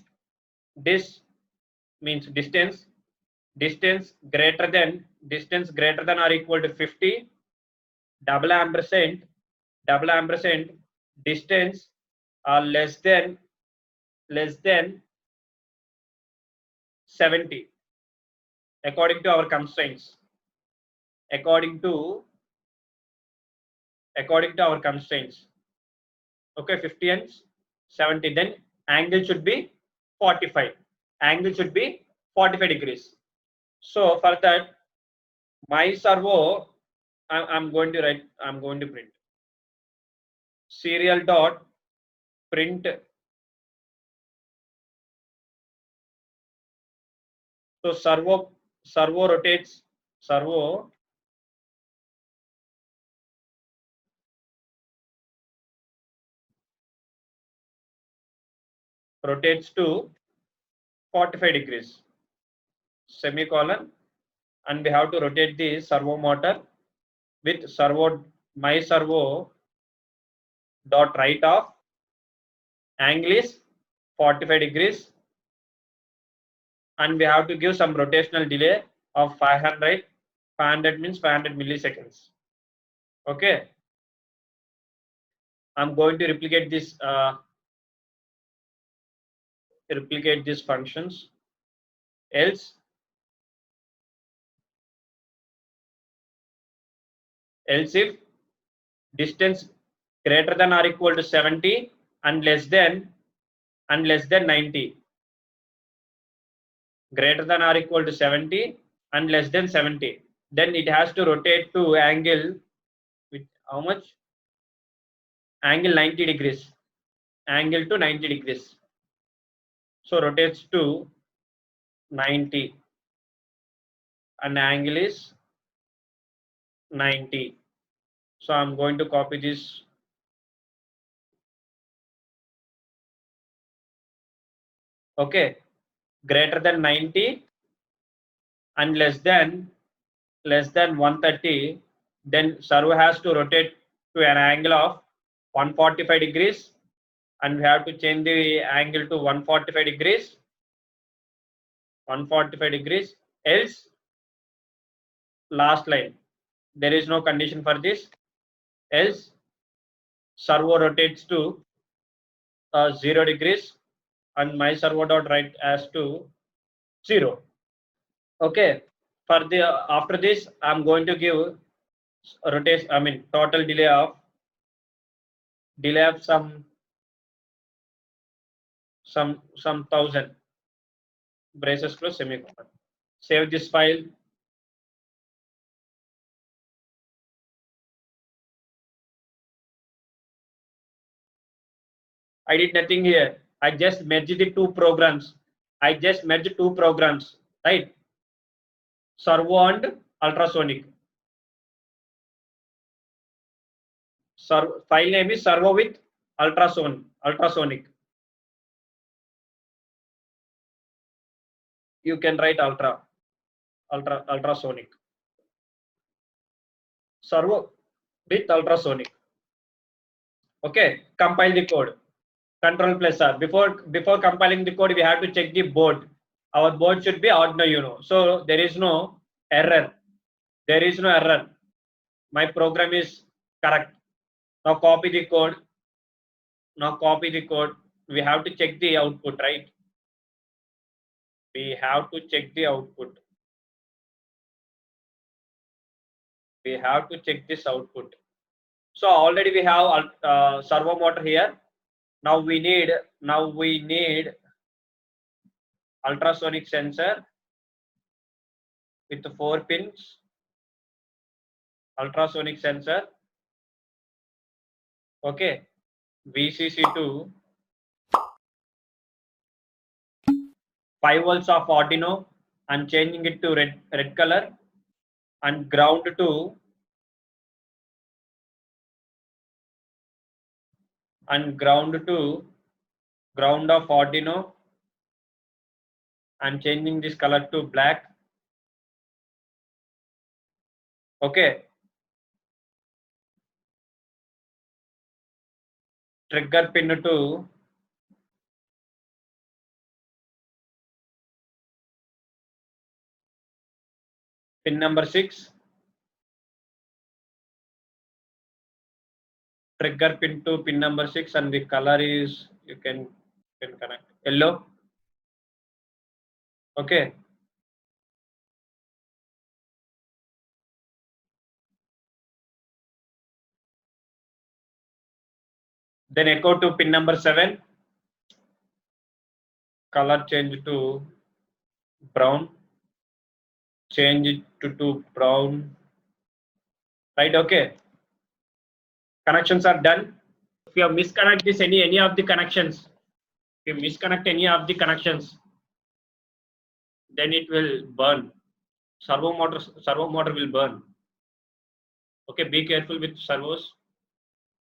means distance greater than or equal to 50, double ampersand distance are less than 70 according to our constraints. According to our constraints. Okay, 50 and 70. Then angle should be 45. Angle should be 45 degrees. So for that, my servo, I'm going to print serial dot print. So servo rotates to 45 degrees, semicolon, and we have to rotate the servo motor with my servo dot right of angle is 45 degrees, and we have to give some rotational delay of 500. 500 means 500 milliseconds. Okay, I'm going to replicate these functions. Else if distance greater than or equal to 70 and less than 90, greater than or equal to 70 and less than 70, then it has to rotate to angle with how much? Angle 90 degrees. Angle to 90 degrees. So rotates to 90 and angle is 90. So I'm going to copy this. Okay, greater than 90 and less than 130, then servo has to rotate to an angle of 145 degrees, and we have to change the angle to 145 degrees. 145 degrees. Else, last line, there is no condition for this. Else, servo rotates to 0 degrees, and my servo dot right as to 0. Okay. For the after this, I'm going to give total delay of some 1000 braces plus semicolon. Save this file. I did nothing here. I just merged the two programs. Right? Servo and ultrasonic. File name is servo with ultrasonic. You can write ultrasonic. Servo with ultrasonic. Okay, compile the code. Control plus R. Before compiling the code, we have to check the board. Our board should be Arduino Uno. So there is no error. My program is correct. Now copy the code. We have to check the output, right? We have to check the output. We have to check this output. So already we have servo motor here. Now we need ultrasonic sensor with 4 pins. Ultrasonic sensor. Okay. VCC to 5 volts of Arduino and changing it to red color, and ground to ground of Arduino and changing this color to black. Okay. Trigger pin to pin number 6. Trigger pin to pin number 6, and the color is, you can connect yellow. Okay. Then echo to pin number 7. Color change to brown. Change it to brown. Right? Okay. Connections are done. If you have misconnect this any of the connections, if you misconnect any of the connections, then it will burn. Servo motor will burn. Okay, be careful with servos.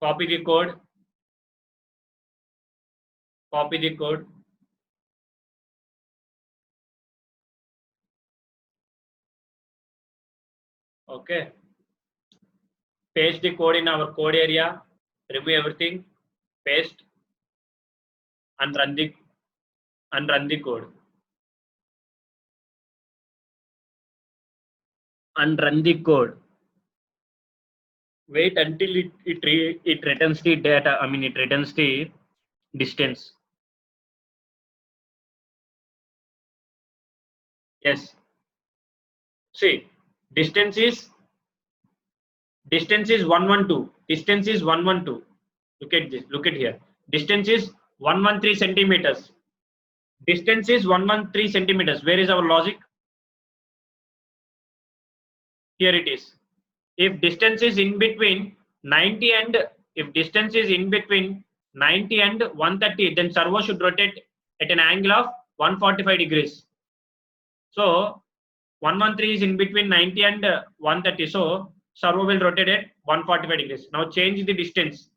Copy the code. Copy the code. Okay. Paste the code in our code area. Remove everything. Paste and run the code. And run the code. Wait until it returns the data. I mean, it returns the distance. Yes. See, distance is 112. Distance is 112. Look at this. Look at here. Distance is 113 centimeters. Distance is 113 centimeters. Where is our logic? Here it is. If distance is in between 90 and 130, then servo should rotate at an angle of 145 degrees. So 113 is in between 90 and 130. So servo will rotate at 145 degrees. Now change the distance.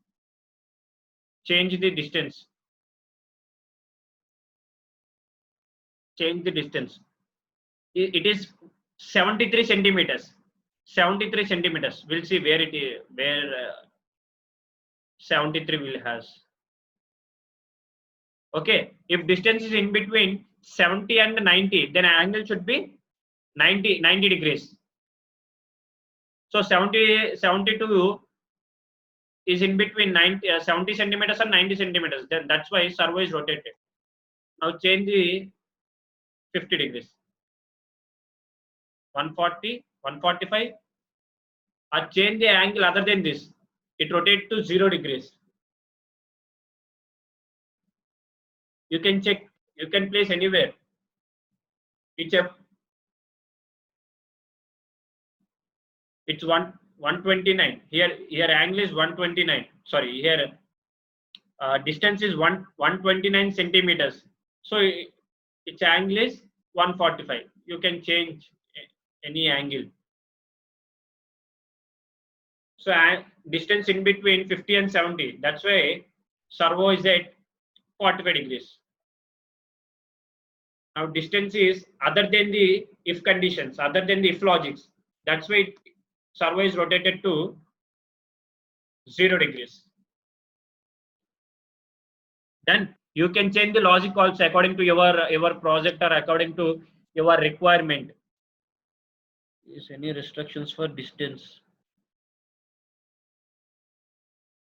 Change the distance. Change the distance. It is 73 centimeters. 73 centimeters. We'll see where it is, where 73 will has. Okay. If distance is in between 70 and 90, then angle should be 90 degrees. So 72 is in between 70 centimeters and 90 centimeters. Then that's why servo is rotated. Now change the 50 degrees. 140, 145. Or change the angle other than this. It rotates to 0 degrees. You can check. You can place anywhere. It's 129. Here angle is 129. Sorry, here distance is 129 centimeters. So its angle is 145. You can change any angle. So distance in between 50 and 70. That's why servo is at 45 degrees. Now distance is other than the if conditions, other than the if logics. That's why servo is rotated to 0 degrees. Then you can change the logic also according to your project or according to your requirement. Is any restrictions for distance?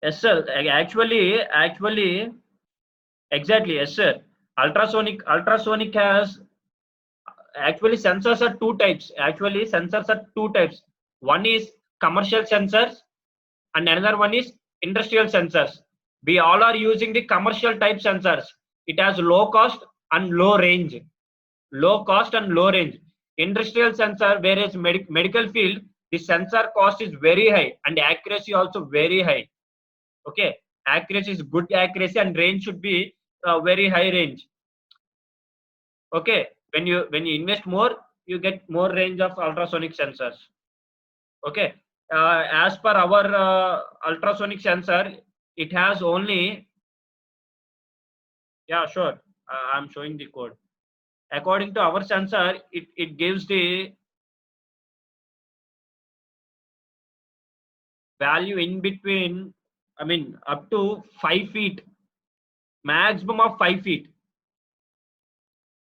Yes, sir. Actually, exactly. Yes, sir. Ultrasonic has actually sensors are two types. Actually, sensors are two types. One is commercial sensors, and another one is industrial sensors. We all are using the commercial type sensors. It has low cost and low range. Low cost and low range. Industrial sensor, whereas medical field, the sensor cost is very high and accuracy also very high. Okay, accuracy is good accuracy and range should be very high range. Okay, when you invest more, you get more range of ultrasonic sensors. Okay, as per our ultrasonic sensor, it has only, yeah, sure, I'm showing the code. According to our sensor, it gives the value in between, I mean, up to 5 feet, maximum of 5 feet.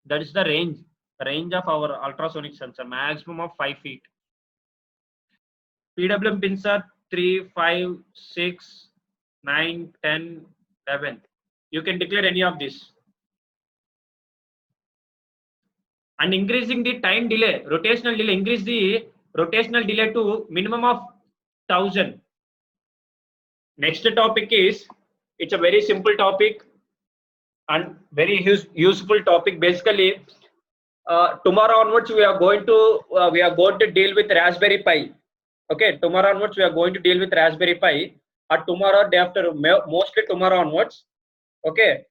That is the range of our ultrasonic sensor, maximum of 5 feet. PWM pins are 3, 5, 6, 9, 10, 11. You can declare any of this. And increasing the time delay, rotational delay, increase the rotational delay to minimum of 1000. Next topic is, it's a very simple topic and very useful topic. Basically, tomorrow onwards we are going to deal with Raspberry Pi. Okay, tomorrow onwards we are going to deal with Raspberry Pi, or tomorrow day after, mostly tomorrow onwards. Okay,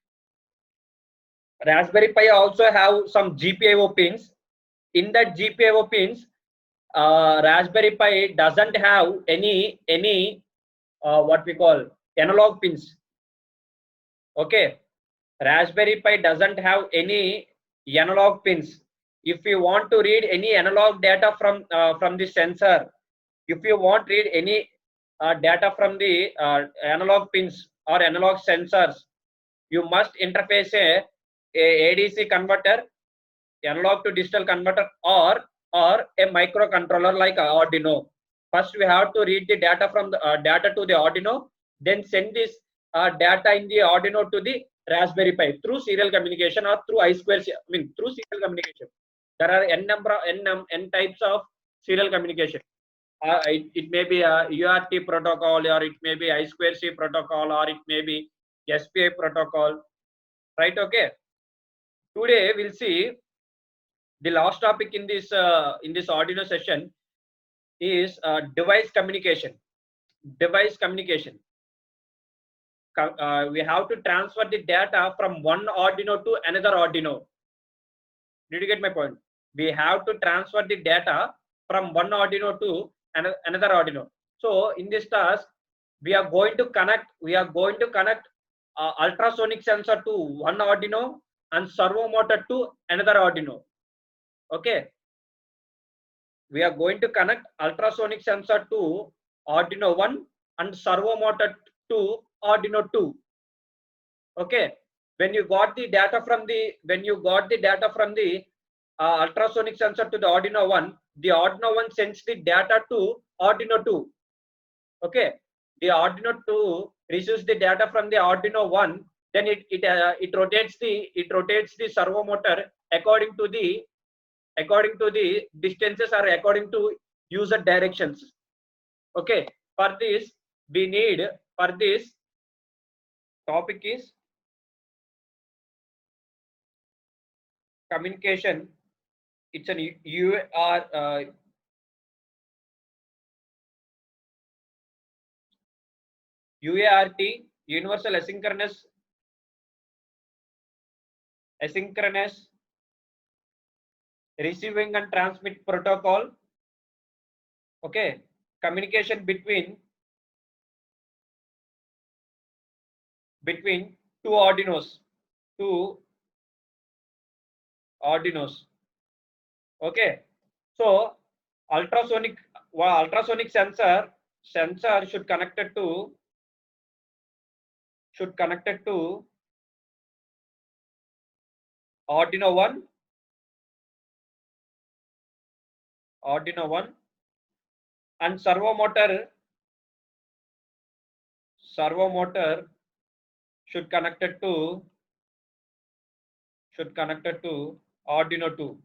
Raspberry Pi also have some GPIO pins. In that GPIO pins, Raspberry Pi doesn't have any what we call analog pins. Okay, Raspberry Pi doesn't have any analog pins. If you want to read any analog data from the sensor, if you want to read any data from the analog pins or analog sensors, you must interface a ADC converter, analog to digital converter, or a microcontroller like Arduino. First, we have to read the data from the data to the Arduino, then send this data in the Arduino to the Raspberry Pi through serial communication or through I2C. I mean, through serial communication. There are n types of serial communication. It may be a UART protocol, or it may be I2C protocol, or it may be SPI protocol. Right? Okay. Today we'll see the last topic in this Arduino session is device communication. Device communication. We have to transfer the data from one Arduino to another Arduino. Did you get my point? We have to transfer the data from one Arduino to another Arduino. So in this task, we are going to connect ultrasonic sensor to one Arduino and servo motor to another Arduino. Okay. We are going to connect ultrasonic sensor to Arduino 1 and servo motor to Arduino 2. Okay. When you got the data from the ultrasonic sensor to the Arduino 1, the Arduino 1 sends the data to Arduino 2. Okay. The Arduino 2 receives the data from the Arduino 1, then it rotates the servo motor according to the distances or according to user directions. Okay, for this topic is communication. It's an UART, universal asynchronous receiving and transmit protocol. Okay, communication between two Arduinos. Okay, so ultrasonic sensor should connected to Arduino 1 and servo motor should connected to Arduino 2.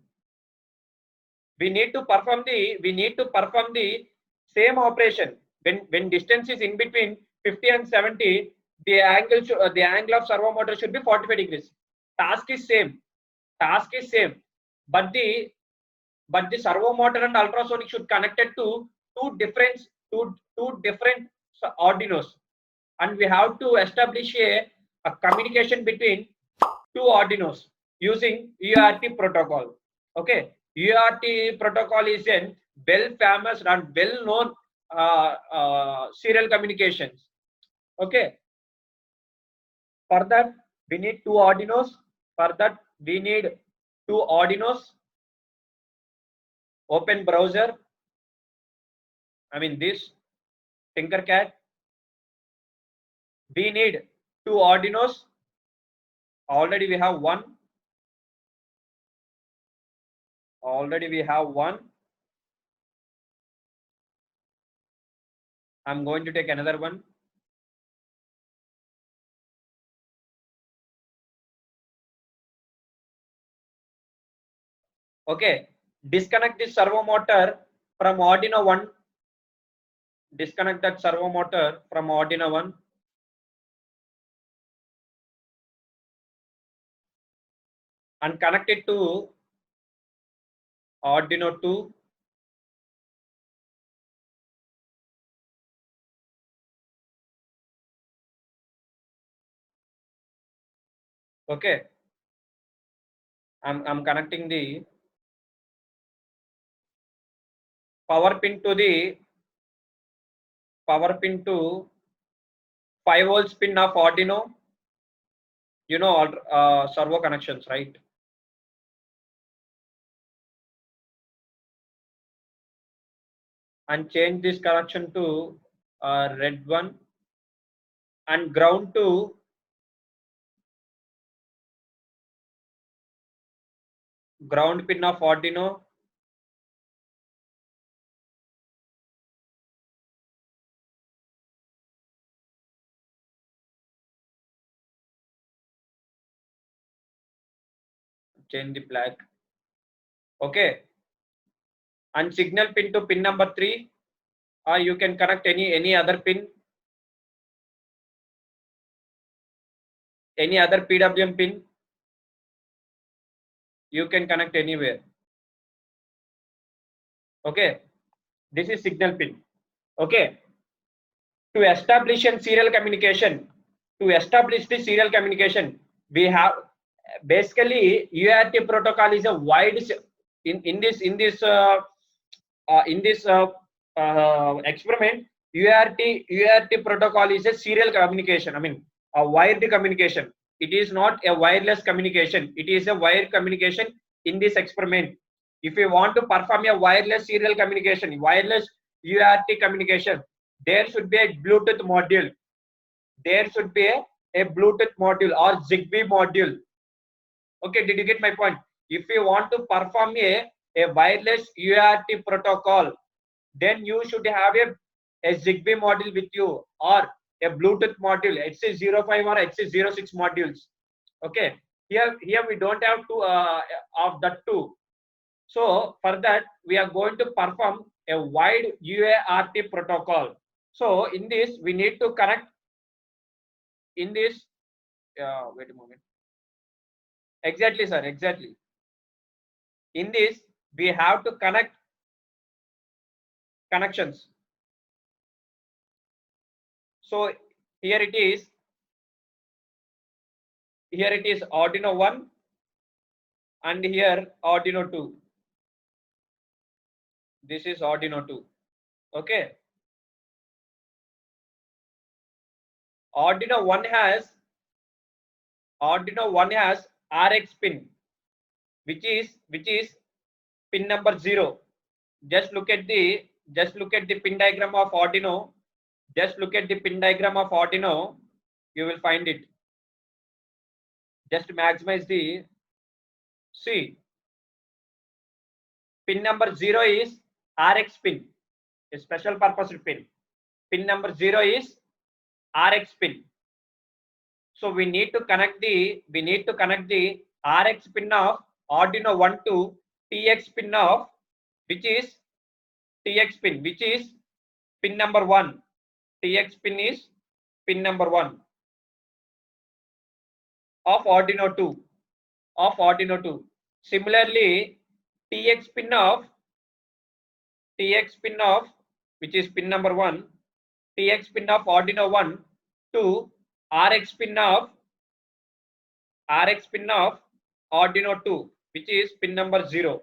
We need to perform the same operation when distance is in between 50 and 70. The angle of servo motor should be 45 degrees. Task is same, but the servo motor and ultrasonic should connected to two different Arduinos, and we have to establish a communication between two Arduinos. using UART protocol. Okay, UART protocol is a well famous and well known serial communications. Okay, for that we need two Arduinos. For that we need two Arduinos. Open browser. I mean this Tinkercad. We need two Arduinos. Already we have one. Already we have one. I'm going to take another one. Okay, disconnect this servo motor from Arduino 1. Disconnect that servo motor from Arduino 1. And connect it to Arduino 2. Okay, I'm connecting the power pin to 5 volts pin of Arduino. You know all servo connections, right? And change this connection to red one, and ground to ground pin of Arduino. Change the black. Okay, and signal pin to pin number 3, or you can connect any other pin, any other PWM pin you can connect anywhere. Okay, this is signal pin. Okay, to establish a serial communication, we have basically UART protocol is a wide in this experiment. UART protocol is a serial communication. I mean a wired communication. It is not a wireless communication. It is a wired communication in this experiment. If you want to perform a wireless serial communication, wireless UART communication, there should be a Bluetooth module. There should be a Bluetooth module or Zigbee module. Okay, did you get my point? If you want to perform a wireless UART protocol, then you should have a Zigbee module with you, or a Bluetooth module, HC05 or HC06 modules. Okay, here we don't have two of that two. So for that we are going to perform a wide UART protocol. So in this we need to connect in this. Wait a moment. Exactly, sir. Exactly. In this we have to connect connections. So here it is. Here it is Arduino 1 and here Arduino 2. This is Arduino 2. Okay. Arduino 1 has RX pin, which is pin number 0. Just look at the pin diagram of Arduino. Just look at the pin diagram of Arduino. You will find it. Just maximize the see. Pin number 0 is RX pin, a special purpose pin. Pin number 0 is RX pin. So we need to connect the RX pin of Arduino 1 to TX pin of which is pin number 1. TX pin is pin number 1 of Arduino 2. Similarly, TX pin of which is pin number 1, TX pin of Arduino 1 to RX pin of Arduino 2, which is pin number 0.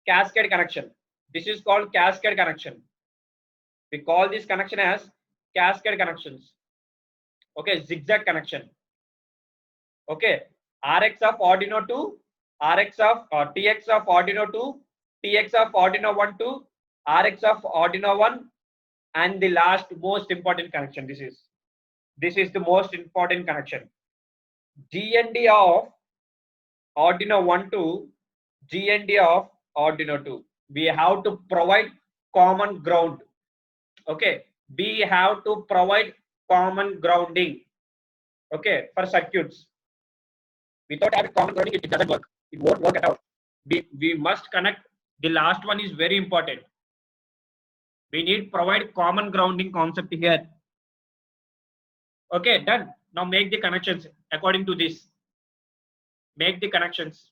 Cascade connection. This is called cascade connection. We call this connection as cascade connections. Okay, zigzag connection. Okay, RX of Arduino 2, RX of TX of Arduino 2, TX of Arduino 1 to RX of Arduino 1, and the last most important connection. This is the most important connection. GND of Arduino 1 to GND of Arduino 2. We have to provide common ground. Okay, we have to provide common grounding. Okay, for circuits. Without having common grounding, it doesn't work. It won't work at all. We must connect. The last one is very important. We need provide common grounding concept here. Okay, done. Now make the connections according to this. Make the connections.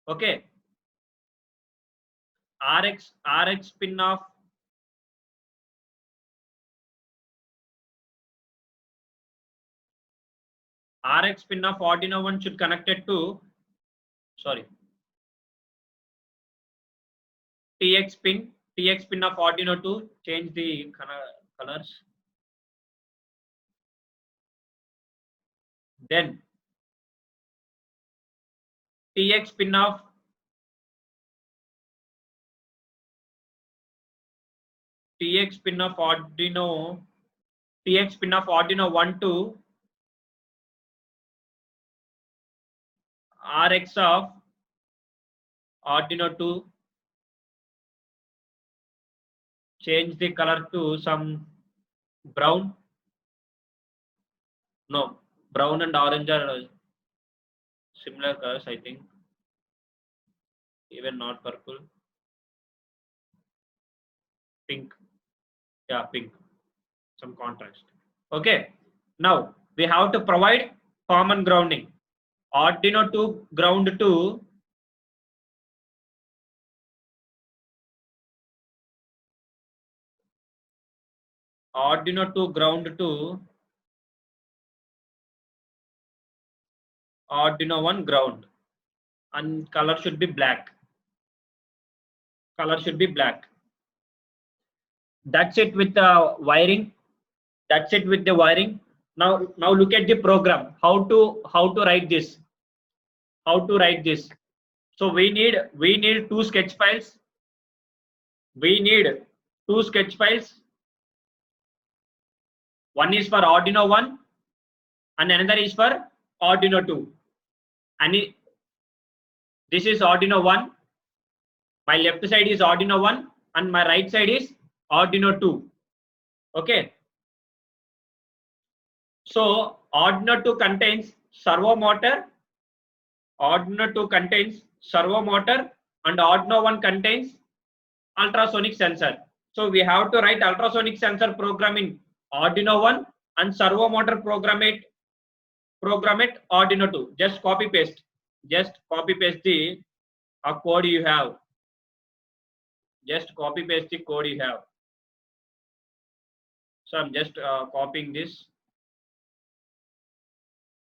Okay. RX pin of Arduino 1 should connected to, sorry, TX pin of Arduino 2. Change the colors. Then TX pin of Arduino 1 to RX of Arduino 2. Change the color to some brown. No, brown and orange are similar colors, I think. Even not purple. Pink. Yeah, pink. Some contrast. Okay. Now we have to provide common grounding. Arduino to ground to Arduino to ground to Arduino 1 ground, and color should be black. Color should be black. That's it with the wiring. That's it with the wiring. Now look at the program. How to write this? How to write this? So we need two sketch files. We need two sketch files. One is for Arduino 1 and another is for Arduino 2. And this is Arduino 1. My left side is Arduino 1 and my right side is Arduino 2. Okay. So Arduino 2 contains servo motor. Arduino 2 contains servo motor and Arduino 1 contains ultrasonic sensor. So we have to write ultrasonic sensor program in Arduino 1 and servo motor program it Arduino 2. Just copy paste. Just copy paste the code you have. Just copy paste the code you have. So I'm just copying this.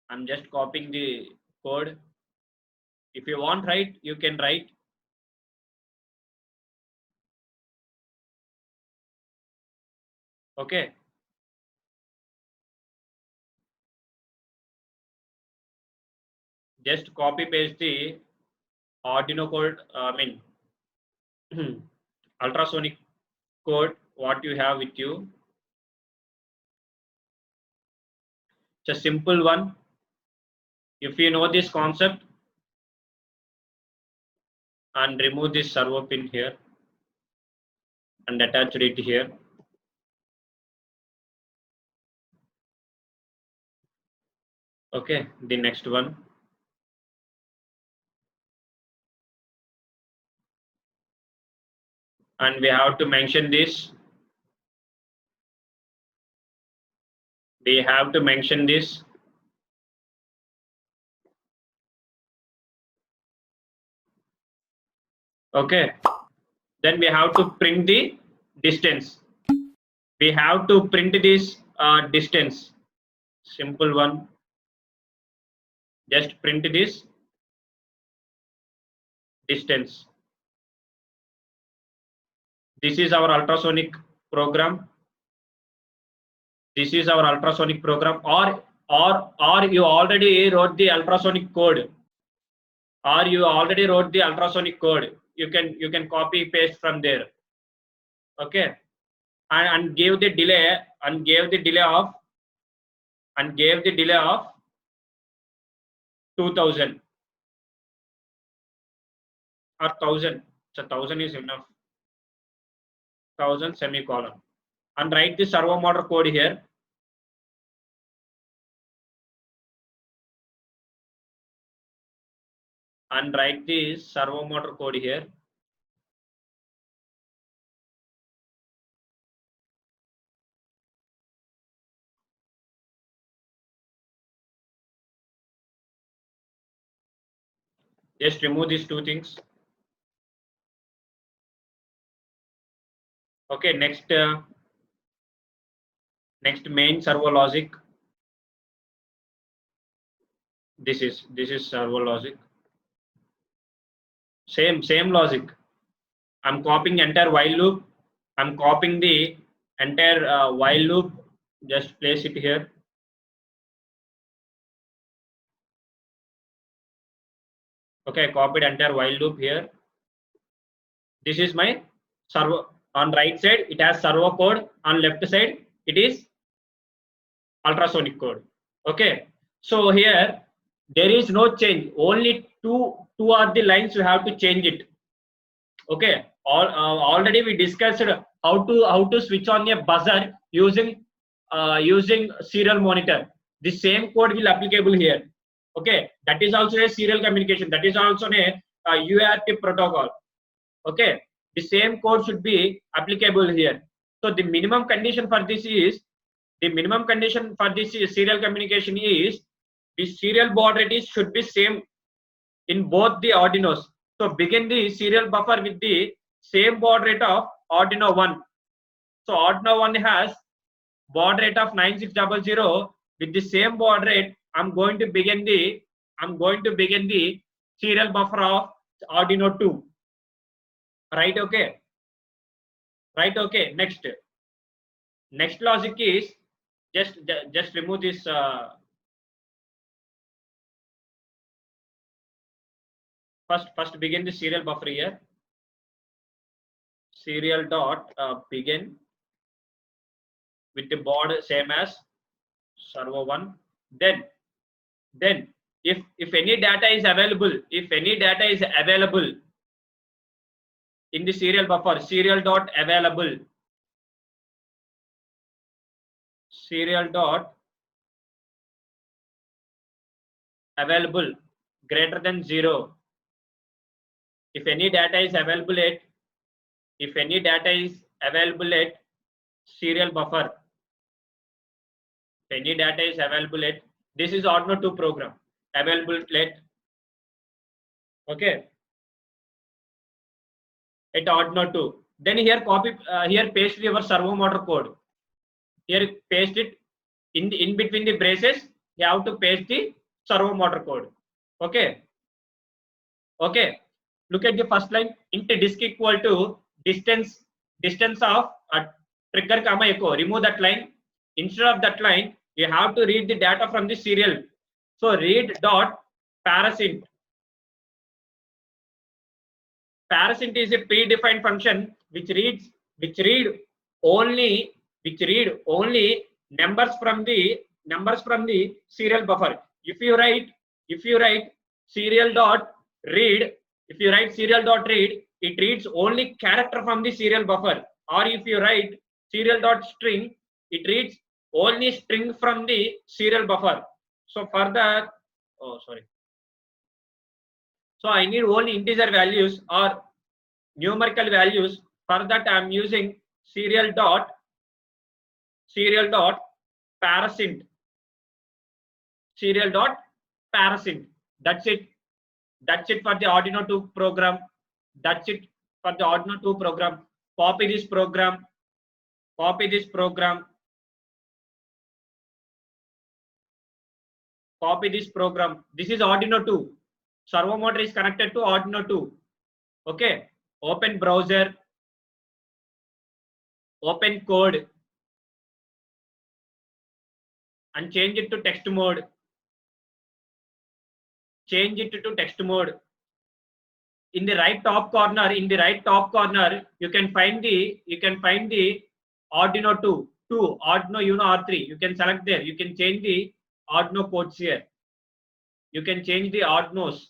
I'm just copying the code. If you want write, you can write. Okay. Just copy paste the Arduino code, ultrasonic code what you have with you. It's a simple one. If you know this concept, and remove this servo pin here and attach it here. Okay, the next one. And we have to mention this. We have to mention this. Okay. Then we have to print the distance. we have to print this distance. Simple one. Just print this distance. This is our ultrasonic program. This is our ultrasonic program, or you already wrote the ultrasonic code, or you already wrote the ultrasonic code. You can copy paste from there. Okay, and give the delay and gave the delay of 2000 or 1000. So 1000 is enough. 1000 semicolon, and write the servo motor code here. And write the servo motor code here. Just remove these two things. Okay, next main servo logic. This is servo logic. Same logic. I'm copying entire while loop. I'm copying the entire while loop. Just place it here. Okay, copied entire while loop here. This is my servo. On right side, it has servo code. On left side, it is ultrasonic code. Okay. So here there is no change. Only two are the lines you have to change it. Okay. Already we discussed how to switch on a buzzer using serial monitor. The same code will applicable here. Okay, that is also a serial communication. That is also a UART protocol. Okay, the same code should be applicable here. So the minimum condition for this is serial communication is the serial baud rate should be same in both the Arduinos. So begin the serial buffer with the same baud rate of Arduino 1. So Arduino 1 has baud rate of 9600. With the same baud rate, I'm going to begin the serial buffer of Arduino 2. Right? Okay. Right? Okay. Next logic is just remove this. First begin the serial buffer here. Serial dot begin with the baud same as servo 1. Then if any data is available, in the serial buffer, serial dot available greater than 0. If any data is available at serial buffer, if any data is available at, this is Arduino 2 program, available at, okay, at Arduino 2. Then here here paste your servo motor code. Here paste it in between the braces. You have to paste the servo motor code. Okay. Okay. Look at the first line. Int disk equal to distance of trigger comma echo. Remove that line. Instead of that line, you have to read the data from the serial. So read dot parasint. Parasint is a predefined function which read only numbers from the serial buffer. If you write serial dot read, it reads only character from the serial buffer. Or if you write serial dot string, it reads only string from the serial buffer. So for that, so I need only integer values or numerical values. For that I am using serial dot parasint. That's it for the Arduino 2 program. Copy this program, Copy this program. Copy this program. This is Arduino 2. Servo motor is connected to Arduino 2. Okay. Open browser. Open code. And change it to text mode. Change it to text mode. In the right top corner, you can find the Arduino 2, Arduino Uno R3. You can select there. You can change the Arduino codes here. You can change the Arduinos.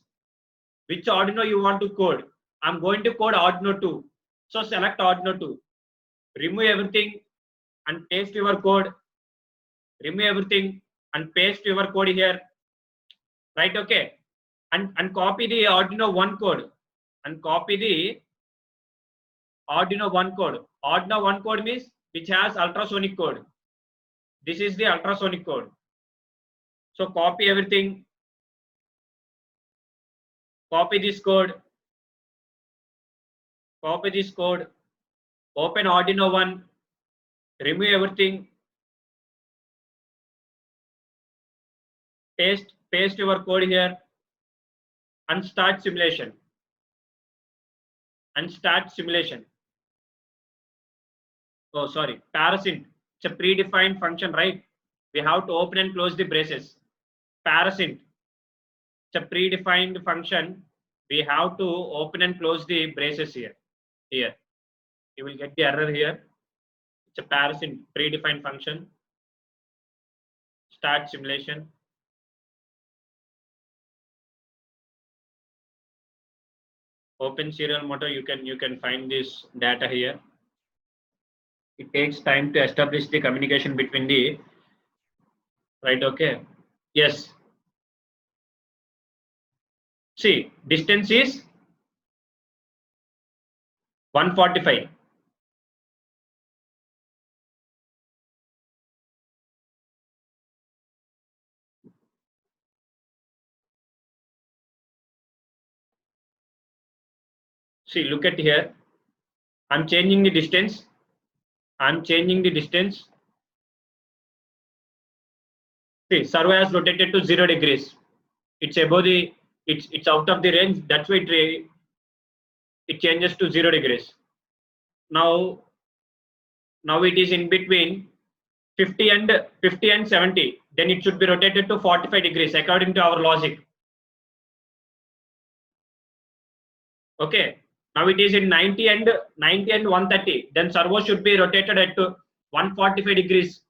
Which Arduino you want to code? I'm going to code Arduino 2. So select Arduino 2. Remove everything and paste your code. Remove everything and paste your code here. Right? Okay. And copy the Arduino 1 code. And copy the Arduino 1 code. Arduino 1 code means which has ultrasonic code. This is the ultrasonic code. So copy everything. Copy this code. Copy this code. Open Arduino 1. Remove everything. Paste your code here. And start simulation. Oh, sorry. Parasint. It's a predefined function, right? We have to open and close the braces. Parasint. It's a predefined function. We have to open and close the braces here. Here. You will get the error here. It's a parasint predefined function. Start simulation. Open serial motor. You can find this data here. It takes time to establish the communication between the right. Okay. Yes. See, distance is 145. See, look at here. I'm changing the distance. See, servo has rotated to 0 degrees. It's above the, it's out of the range. That's why it changes to 0 degrees. Now it is in between 50 and 70. Then it should be rotated to 45 degrees according to our logic. Okay. Now it is in 90 and 130. Then servo should be rotated at 145 degrees.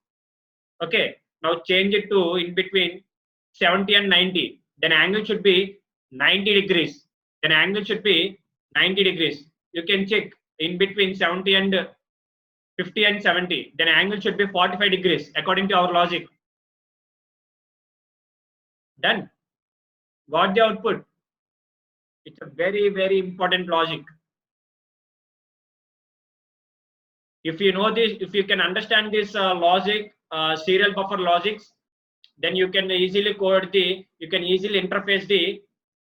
Okay. Now change it to in between 70 and 90. Then angle should be 90 degrees. Then angle should be 90 degrees. You can check in between 70 and 50 and 70. Then angle should be 45 degrees according to our logic. Done. Got the output. It's a very, very important logic. If you know this, if you can understand this logic, serial buffer logics, then you can easily code you can easily interface the,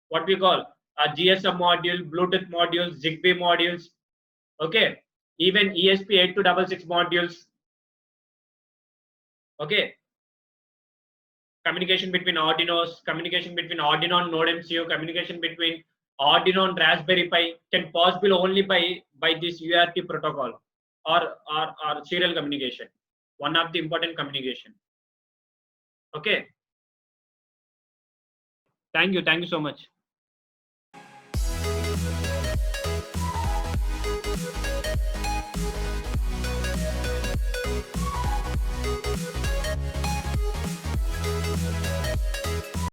what we call a GSM module, Bluetooth modules, Zigbee modules, okay, even ESP8266 modules, okay. Communication between Arduinos, communication between Arduino and Node MCU, communication between Arduino and Raspberry Pi can possible only by this UART protocol or serial communication, one of the important communication. Okay. Thank you so much.